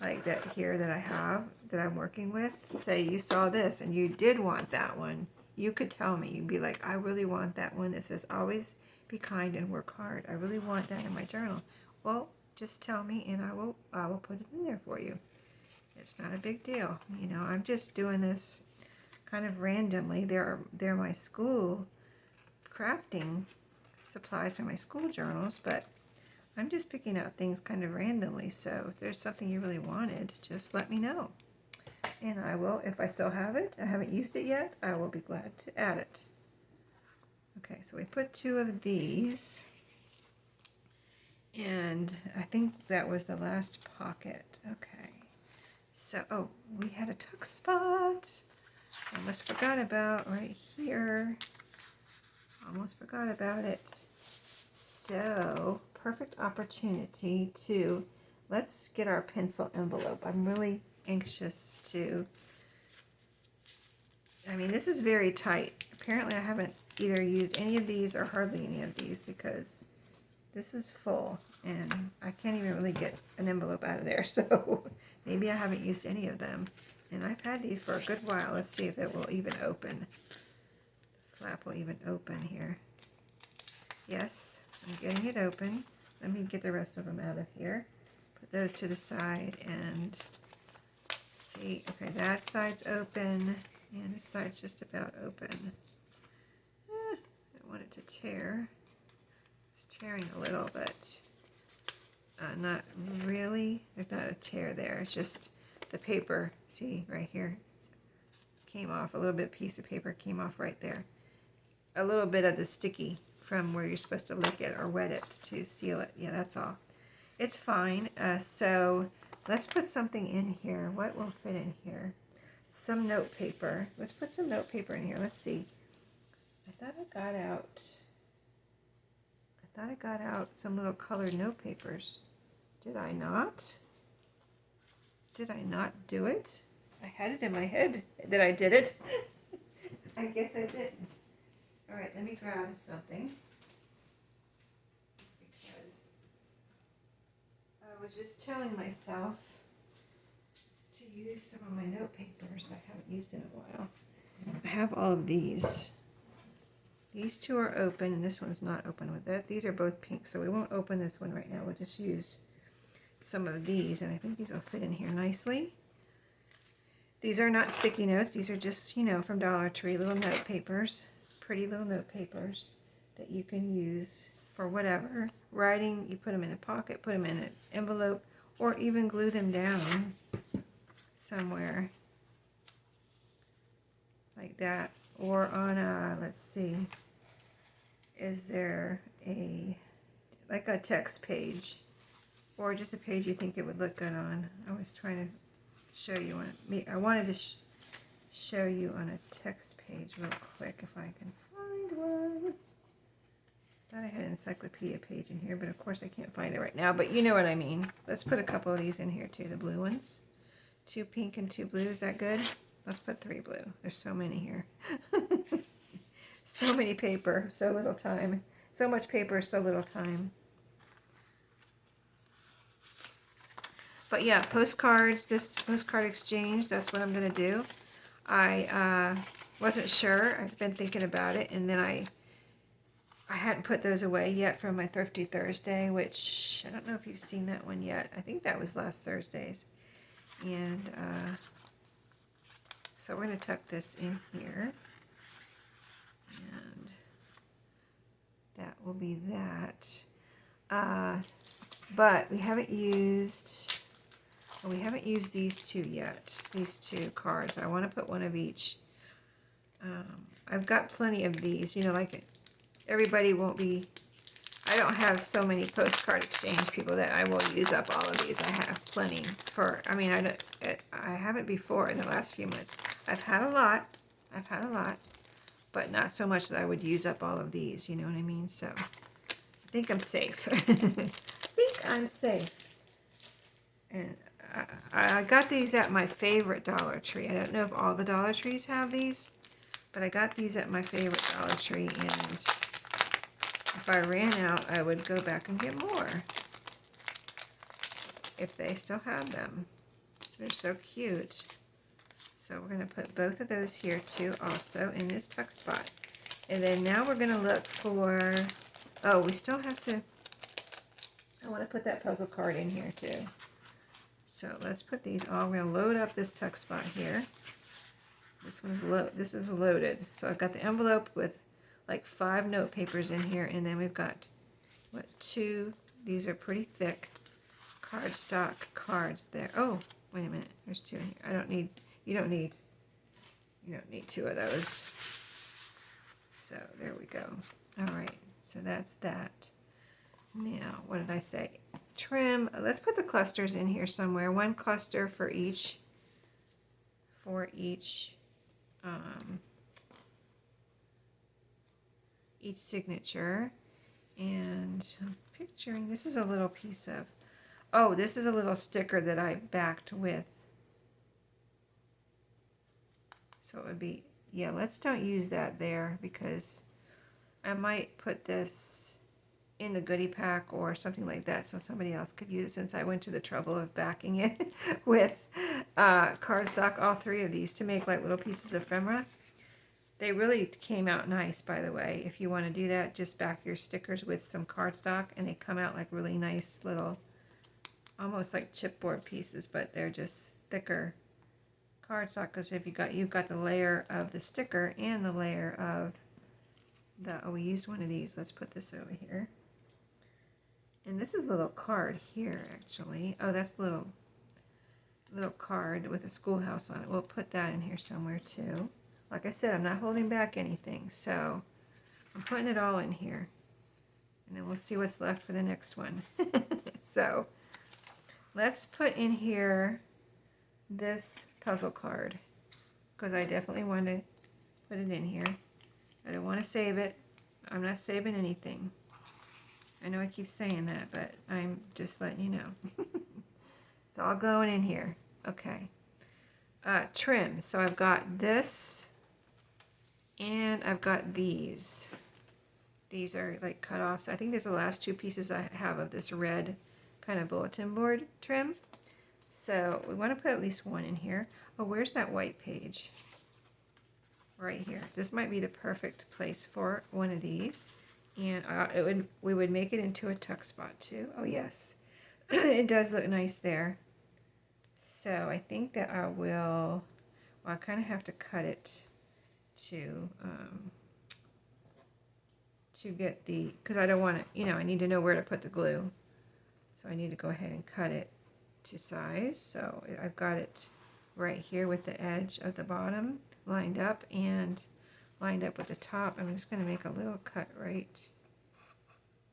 like that here that I have, that I'm working with. Say you saw this and you did want that one. You could tell me. You'd be like, I really want that one that says always be kind and work hard. I really want that in my journal. Well, just tell me and I will put it in there for you. It's not a big deal. You know, I'm just doing this kind of randomly. They're my school crafting supplies for my school journals, but I'm just picking out things kind of randomly. So if there's something you really wanted, just let me know. And I will, if I still have it, I haven't used it yet, I will be glad to add it. Okay, so we put 2 of these. And I think that was the last pocket. Okay. So, oh, we had a tuck spot. Almost forgot about right here. Almost forgot about it. So, perfect opportunity to, let's get our pencil envelope. I'm really anxious to, I mean, this is very tight. Apparently I haven't either used any of these or hardly any of these, because this is full and I can't even really get an envelope out of there. So maybe I haven't used any of them. And I've had these for a good while. Let's see if it will even open. The flap will even open here. Yes, I'm getting it open. Let me get the rest of them out of here. Put those to the side and see. Okay, that side's open and this side's just about open. I don't want it to tear. It's tearing a little, but not really. There's not a tear there. It's just the paper, see right here, came off. A little bit piece of paper came off right there. A little bit of the sticky from where you're supposed to lick it or wet it to seal it. Yeah, that's all. It's fine. So let's put something in here. What will fit in here? Some note paper. Let's put some note paper in here. Let's see. I thought I got out some little colored note papers. Did I not? Did I not do it? I had it in my head that I did it. I guess I didn't. All right, let me grab something. Because I was just telling myself to use some of my note papers I haven't used in a while. I have all of these. These two are open, and this one's not open with it. These are both pink, so we won't open this one right now. We'll just use some of these, and I think these will fit in here nicely. These are not sticky notes. These are just, you know, from Dollar Tree, little note papers, pretty little note papers that you can use for whatever. Writing, you put them in a pocket, put them in an envelope, or even glue them down somewhere like that. Or on a, let's see, is there like a text page, or just a page you think it would look good on. I was trying to show you on I wanted to show you on a text page real quick if I can find one. Thought I had an encyclopedia page in here, but of course I can't find it right now, but you know what I mean. Let's put a couple of these in here too, the blue ones. 2 pink and 2 blue, is that good? Let's put 3 blue. There's so many here. So many paper, so little time. So much paper, so little time. But yeah, postcards, this postcard exchange, that's what I'm going to do. I wasn't sure. I've been thinking about it, and then I hadn't put those away yet from my Thrifty Thursday, which I don't know if you've seen that one yet. I think that was last Thursday's. And so we're going to tuck this in here. And that will be that. But we haven't used these two yet, these 2 cards. I want to put one of each. I've got plenty of these, you know, like everybody won't be, I don't have so many postcard exchange people that I will use up all of these. I have plenty for, I mean, I haven't before in the last few months. I've had a lot, but not so much that I would use up all of these, you know what I mean? So I think I'm safe. And I got these at my favorite Dollar Tree. I don't know if all the Dollar Trees have these, but I got these at my favorite Dollar Tree, and if I ran out, I would go back and get more if they still have them. They're so cute. So we're going to put both of those here too, also in this tuck spot. And then now we're going to look for, oh, we still have to, I want to put that puzzle card in here too. So let's put these all, we're going to load up this tuck spot here. This is loaded. So I've got the envelope with like 5 note papers in here, and then we've got, what, 2, these are pretty thick cardstock cards there. Oh, wait a minute, there's 2 in here. You don't need 2 of those. So there we go. All right, so that's that. Now, what did I say? Trim. Let's put the clusters in here somewhere. 1 cluster for each signature. And I'm picturing, this is a little piece of, oh, this is a little sticker that I backed with. So it would be, yeah, let's don't use that there, because I might put this in the goodie pack or something like that so somebody else could use it, since I went to the trouble of backing it with cardstock, all 3 of these, to make like little pieces of ephemera. They really came out nice, by the way. If you want to do that, just back your stickers with some cardstock, and they come out like really nice little, almost like chipboard pieces, but they're just thicker cardstock, because if you've got the layer of the sticker and the layer of the, oh, we used one of these. Let's put this over here. And this is a little card here, actually. Oh, that's a little card with a schoolhouse on it. We'll put that in here somewhere too. Like I said, I'm not holding back anything, so I'm putting it all in here. And then we'll see what's left for the next one. So let's put in here this puzzle card, because I definitely want to put it in here. I don't want to save it. I'm not saving anything. I know I keep saying that, but I'm just letting you know. It's all going in here. Okay. Trim. So I've got this, and I've got these. These are like cut-offs. I think these are the last 2 pieces I have of this red kind of bulletin board trim. So we want to put at least 1 in here. Oh, where's that white page? right here. This might be the perfect place for one of these. And we would make it into a tuck spot too. Oh yes, it does look nice there. So I think that I will, well, I kind of have to cut it to get the, because I don't want to, I need to know where to put the glue. So I need to go ahead and cut it to size. So I've got it right here with the edge of the bottom lined up and lined up with the top. I'm just going to make a little cut right.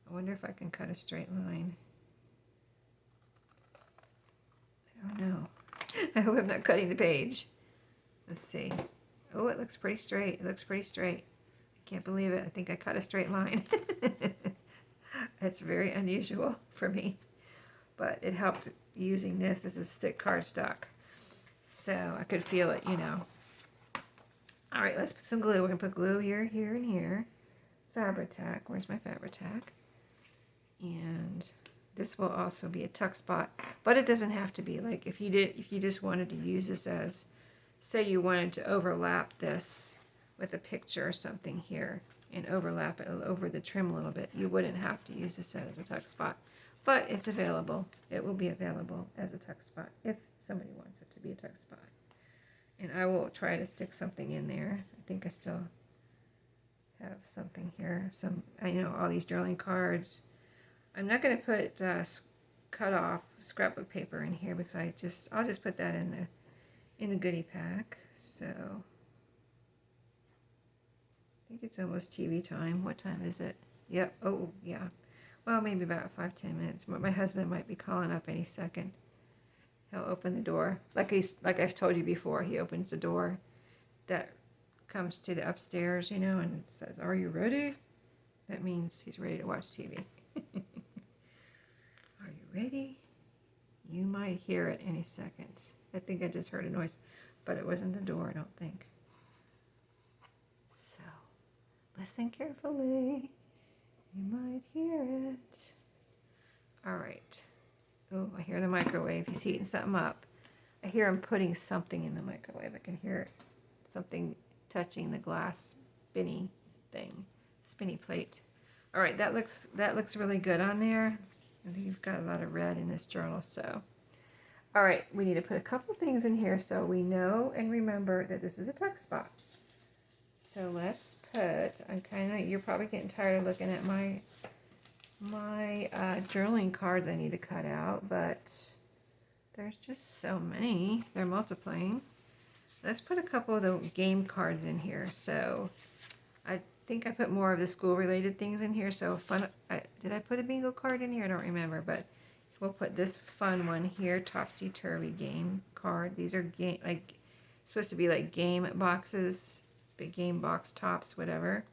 I wonder if I can cut a straight line. I don't know. I hope I'm not cutting the page. Let's see. Oh, it looks pretty straight. It looks pretty straight. I can't believe it. I think I cut a straight line. It's very unusual for me, but it helped using this. This is thick cardstock, so I could feel it, All right, let's put some glue. We're going to put glue here, here, and here. Fabri-Tac. Where's my Fabri-Tac? And this will also be a tuck spot, but it doesn't have to be. Like if you just wanted to use this as, say you wanted to overlap this with a picture or something here and overlap it over the trim a little bit, you wouldn't have to use this as a tuck spot, but it's available. It will be available as a tuck spot if somebody wants it to be a tuck spot. And I will try to stick something in there. I think I still have something here. All these journaling cards. I'm not going to put cut off scrapbook paper in here because I'll just put that in the goodie pack. So I think it's almost TV time. What time is it? Yep. Oh yeah. Well, maybe about 5-10 minutes. My husband might be calling up any second. He'll open the door. Like I've told you before, he opens the door that comes to the upstairs, and it says, "Are you ready?" That means he's ready to watch TV. Are you ready? You might hear it any second. I think I just heard a noise, but it wasn't the door, I don't think. So, listen carefully. You might hear it. All right. Oh, I hear the microwave. He's heating something up. I hear him putting something in the microwave. I can hear it. Something touching the glass spinny thing, spinny plate. All right, that looks really good on there. I think you've got a lot of red in this journal, so. All right, we need to put a couple things in here so we know and remember that this is a tuck spot. So let's put, you're probably getting tired of looking at my journaling cards I need to cut out, but there's just so many. They're multiplying. Let's put a couple of the game cards in here. So I think I put more of the school-related things in here. So did I put a bingo card in here? I don't remember, but we'll put this fun one here, Topsy-Turvy game card. These are supposed to be like game boxes, big game box tops, whatever.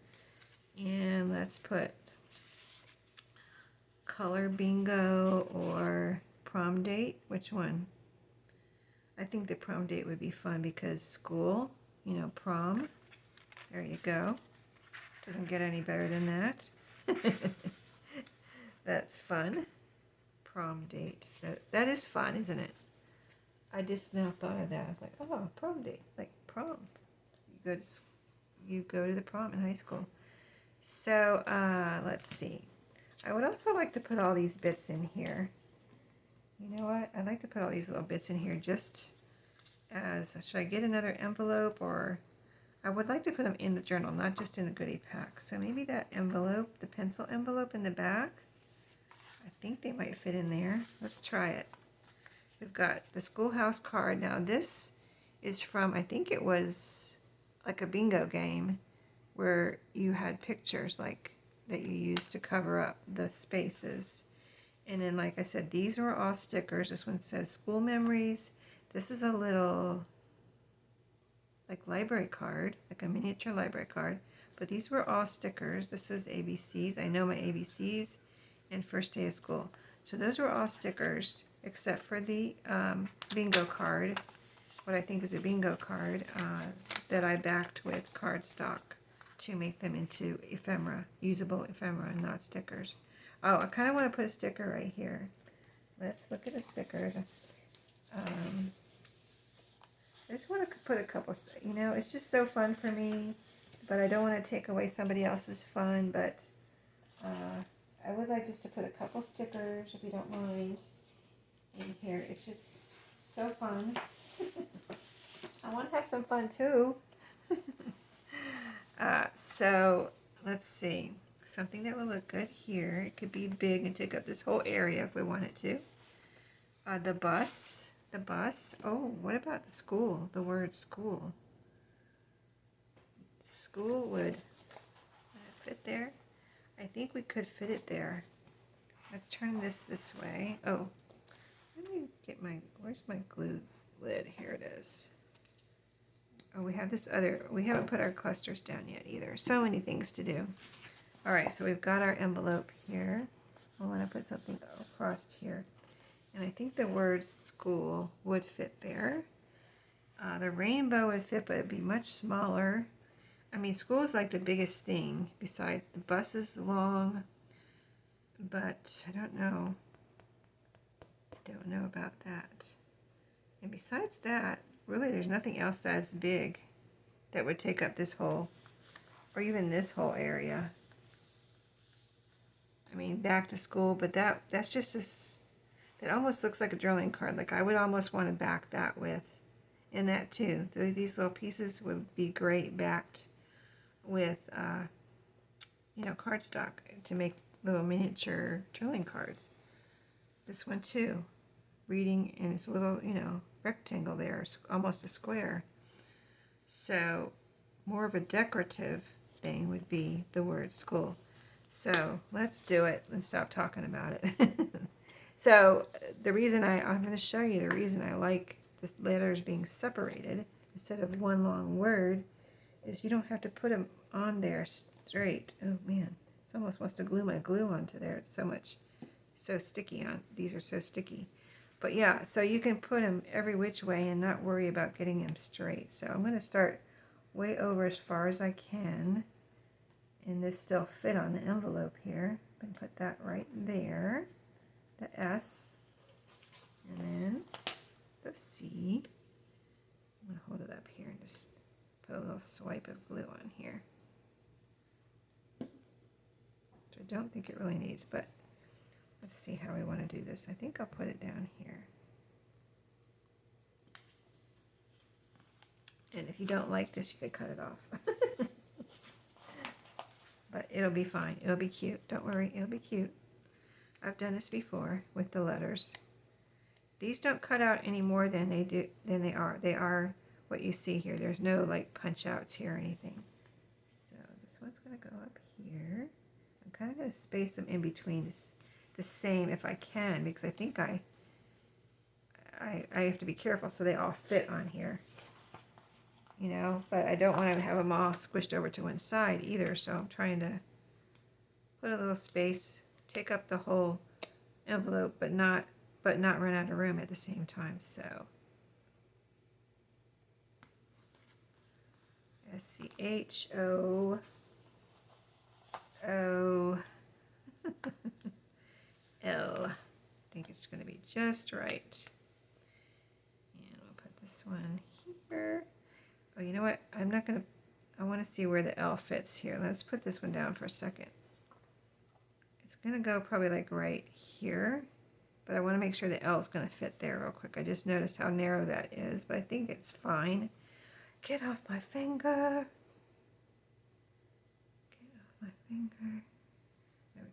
And let's put color bingo or prom date. Which one? I think the prom date would be fun because school, prom. There you go. Doesn't get any better than that. That's fun. Prom date. That is fun, isn't it? I just now thought of that. I was like, oh, prom date, like prom. So you go to the prom in high school. So let's see. I would also like to put all these bits in here. You know what? I'd like to put all these little bits in here just as, should I get another envelope, or I would like to put them in the journal, not just in the goodie pack. So maybe that envelope, the pencil envelope in the back, I think they might fit in there. Let's try it. We've got the schoolhouse card. Now this is from, I think it was like a bingo game where you had pictures like that you used to cover up the spaces. And then, like I said, these were all stickers. This one says school memories. This is a little like library card, like a miniature library card. But these were all stickers. This is ABCs. I know my ABCs and first day of school. So those were all stickers except for the bingo card, what I think is a bingo card that I backed with cardstock to make them into ephemera, usable ephemera, not stickers. Oh, I kind of want to put a sticker right here. Let's look at the stickers. I just want to put a couple, you know, it's just so fun for me, but I don't want to take away somebody else's fun, but I would like just to put a couple stickers, if you don't mind, in here. It's just so fun. I want to have some fun too. So let's see, something that will look good here. It could be big and take up this whole area if we want it to. The bus. Oh, what about the school? The word school. School would fit there. I think we could fit it there. Let's turn this way. Oh, let me get where's my glue lid? Here it is. Oh, we have this other, we haven't put our clusters down yet either. So many things to do. All right, so we've got our envelope here. I want to put something across here. And I think the word school would fit there. The rainbow would fit, but it'd be much smaller. I mean, school is like the biggest thing, besides the bus is long, but I don't know. Don't know about that. And besides that, really there's nothing else that's big that would take up this whole, or even this whole area. I mean, back to school, but that's just that almost looks like a drilling card. Like I would almost want to back that with, and that too. These little pieces would be great backed with, you know, cardstock to make little miniature drilling cards. This one too, reading, and it's a little, you know, rectangle there, almost a square. So more of a decorative thing would be the word school. So let's do it and stop talking about it. So the reason I'm going to show you the reason I like the letters being separated instead of one long word is you don't have to put them on there straight. Oh man, it almost wants to glue my glue onto there. It's so sticky on. These are so sticky. But yeah, so you can put them every which way and not worry about getting them straight. So I'm going to start way over as far as I can. And this still fit on the envelope here. And put that right there. The S. And then the C. I'm going to hold it up here and just put a little swipe of glue on here. Which I don't think it really needs, but let's see how we want to do this. I think I'll put it down here. And if you don't like this, you could cut it off. But it'll be fine. It'll be cute. Don't worry, it'll be cute. I've done this before with the letters. These don't cut out any more than they are. They are what you see here. There's no like punch outs here or anything. So this one's gonna go up here. I'm kind of gonna space them in between the same if I can, because I think I have to be careful so they all fit on here. You know, but I don't want to have them all squished over to one side either, so I'm trying to put a little space, take up the whole envelope, but not run out of room at the same time. So SCHOO L. I think it's going to be just right. And we'll put this one here. Oh, you know what? I want to see where the L fits here. Let's put this one down for a second. It's going to go probably like right here, but I want to make sure the L is going to fit there real quick. I just noticed how narrow that is, but I think it's fine. Get off my finger. Get off my finger. There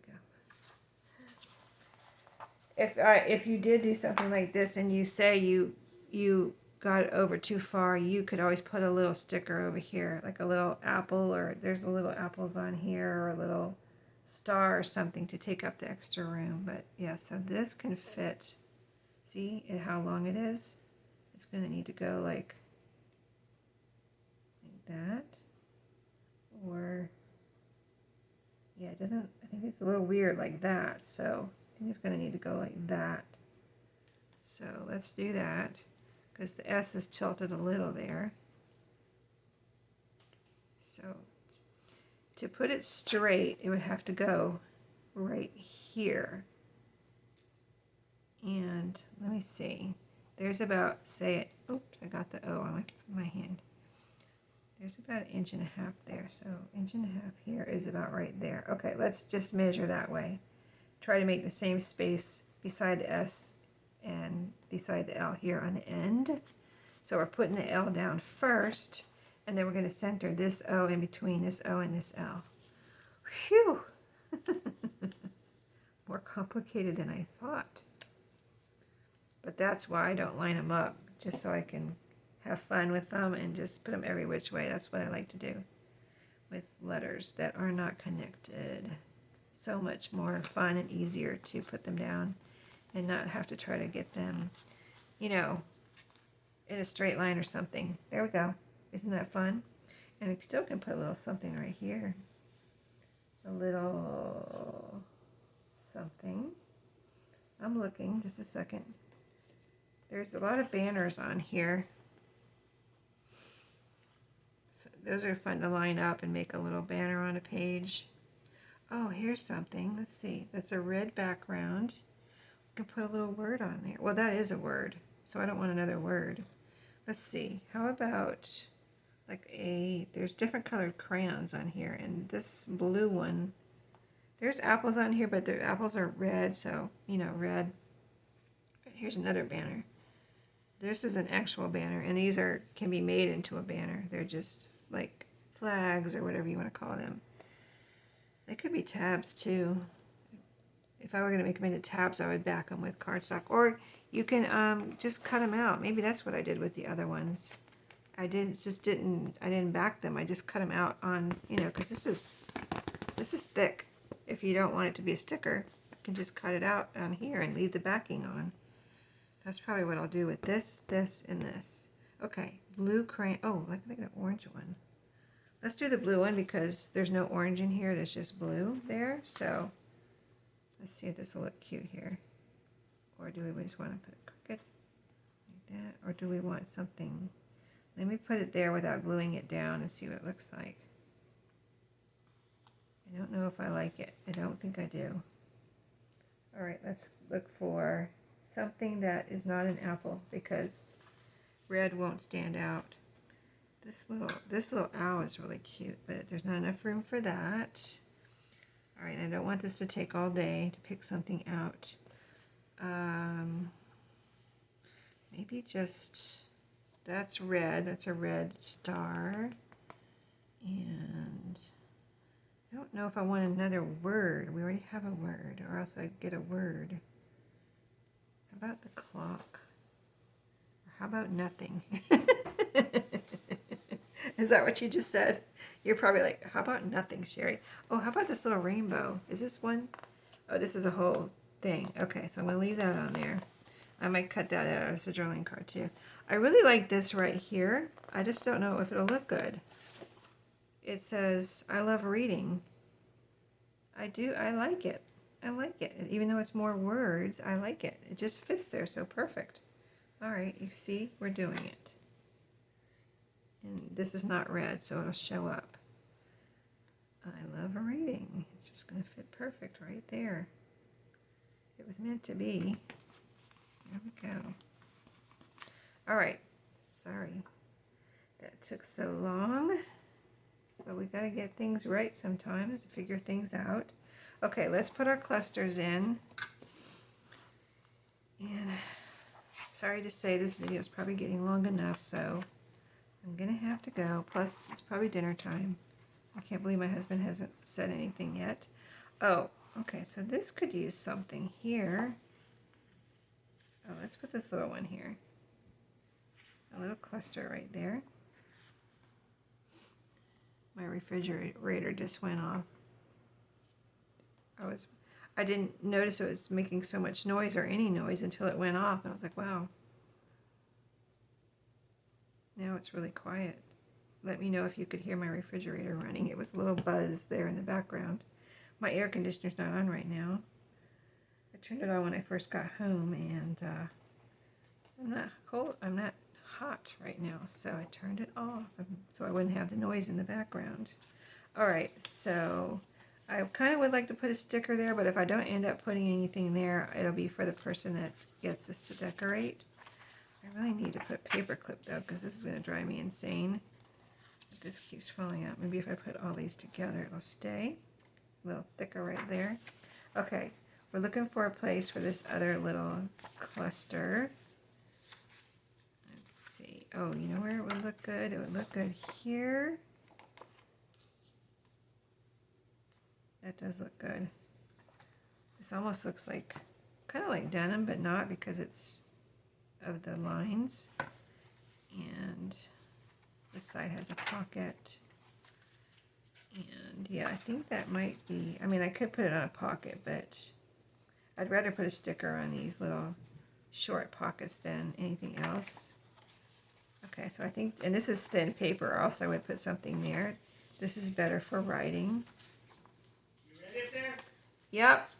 we go. If you did do something like this and you say you got it over too far, you could always put a little sticker over here, like a little apple, or there's a little apples on here, or a little star or something to take up the extra room. But yeah, so this can fit. See how long it is? It's going to need to go like that, or yeah, it doesn't, I think it's a little weird like that, so I think it's going to need to go like that. So let's do that, because the S is tilted a little there. So to put it straight, it would have to go right here. And let me see. there's about, say, oops, I got the O on my hand. There's about 1.5 inches there, so 1.5 inches here is about right there. Okay, let's just measure that way. Try to make the same space beside the S and beside the L here on the end. So we're putting the L down first, and then we're going to center this O in between this O and this L. Phew! More complicated than I thought. But that's why I don't line them up, just so I can have fun with them and just put them every which way. That's what I like to do with letters that are not connected. So much more fun and easier to put them down and not have to try to get them, you know, in a straight line or something. There we go. Isn't that fun? And we still can put a little something right here. A little something. I'm looking, just a second. There's a lot of banners on here. So those are fun to line up and make a little banner on a page. Oh, here's something. Let's see. That's a red background. We can put a little word on there. Well, that is a word, so I don't want another word. Let's see. How about like there's different colored crayons on here, and this blue one, there's apples on here, but the apples are red, so, you know, red. Here's another banner. This is an actual banner, and these can be made into a banner. They're just like flags or whatever you want to call them. They could be tabs too. If I were going to make them into tabs, I would back them with cardstock. Or you can just cut them out. Maybe that's what I did with the other ones. I didn't back them. I just cut them out on, you know, because this is thick. If you don't want it to be a sticker, I can just cut it out on here and leave the backing on. That's probably what I'll do with this, this, and this. Okay, blue crayon. Oh, I think the orange one. Let's do the blue one because there's no orange in here. There's just blue there. So let's see if this will look cute here. Or do we just want to put it crooked like that? Or do we want something? Let me put it there without gluing it down and see what it looks like. I don't know if I like it. I don't think I do. All right, let's look for something that is not an apple because red won't stand out. This little owl is really cute, but there's not enough room for that. All right, I don't want this to take all day to pick something out. Maybe just, that's red. That's a red star. And I don't know if I want another word. We already have a word, or else I'd get a word. How about the clock? Or how about nothing? Is that what you just said? You're probably like, how about nothing, Sherry? Oh, how about this little rainbow? Is this one? Oh, this is a whole thing. Okay, so I'm going to leave that on there. I might cut that out as a journaling card too. I really like this right here. I just don't know if it'll look good. It says, I love reading. I do. I like it. I like it. Even though it's more words, I like it. It just fits there so perfect. All right, you see, we're doing it. And this is not red, so it'll show up. I love reading. It's just going to fit perfect right there. It was meant to be. There we go. All right. Sorry that took so long. But we got to get things right sometimes, figure things out. Okay, let's put our clusters in. And sorry to say this video is probably getting long enough, so I'm going to have to go. Plus, it's probably dinner time. I can't believe my husband hasn't said anything yet. Oh, okay, so this could use something here. Oh, let's put this little one here. A little cluster right there. My refrigerator just went off. I didn't notice it was making so much noise or any noise until it went off. And I was like, wow. Now it's really quiet. Let me know if you could hear my refrigerator running. It was a little buzz there in the background. My air conditioner's not on right now. I turned it on when I first got home, and I'm not cold. I'm not hot right now, so I turned it off so I wouldn't have the noise in the background. All right, so I kind of would like to put a sticker there, but if I don't end up putting anything there, it'll be for the person that gets this to decorate. I really need to put a paper clip though, because this is going to drive me insane. If this keeps falling out. Maybe if I put all these together, it'll stay. A little thicker right there. Okay, we're looking for a place for this other little cluster. Let's see. Oh, you know where it would look good? It would look good here. That does look good. This almost looks like, kind of like denim, but not, because it's of the lines. And this side has a pocket. And yeah, I think that might be, I mean, I could put it on a pocket, but I'd rather put a sticker on these little short pockets than anything else. Okay, so I think, and this is thin paper also, I would put something there. This is better for writing. You ready up there? Yep.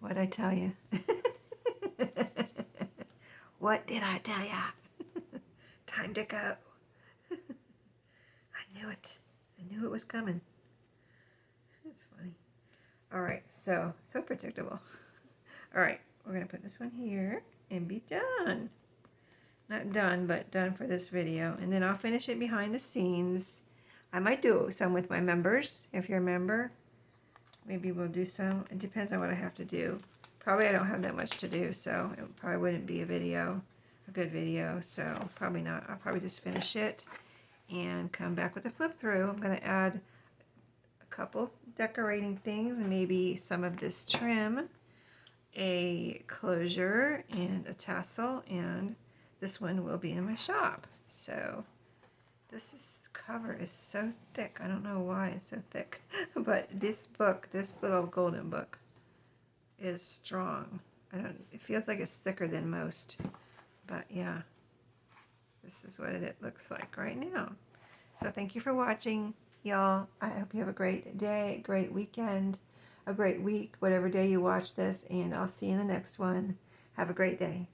What'd I tell you? What did I tell ya? Time to go. I knew it. I knew it was coming. That's funny. All right, so predictable. All right, we're going to put this one here and be done. Not done, but done for this video. And then I'll finish it behind the scenes. I might do some with my members, if you're a member. Maybe we'll do some. It depends on what I have to do. Probably I don't have that much to do, so it probably wouldn't be a good video. So probably not. I'll probably just finish it and come back with a flip through. I'm going to add a couple decorating things and maybe some of this trim, a closure, and a tassel, and this one will be in my shop. So cover is so thick. I don't know why it's so thick, but this book, this little golden book, is strong. It feels like it's thicker than most, but yeah, this is what it looks like right now. So thank you for watching, y'all. I hope you have a great day, great weekend, a great week, whatever day you watch this, and I'll see you in the next one. Have a great day.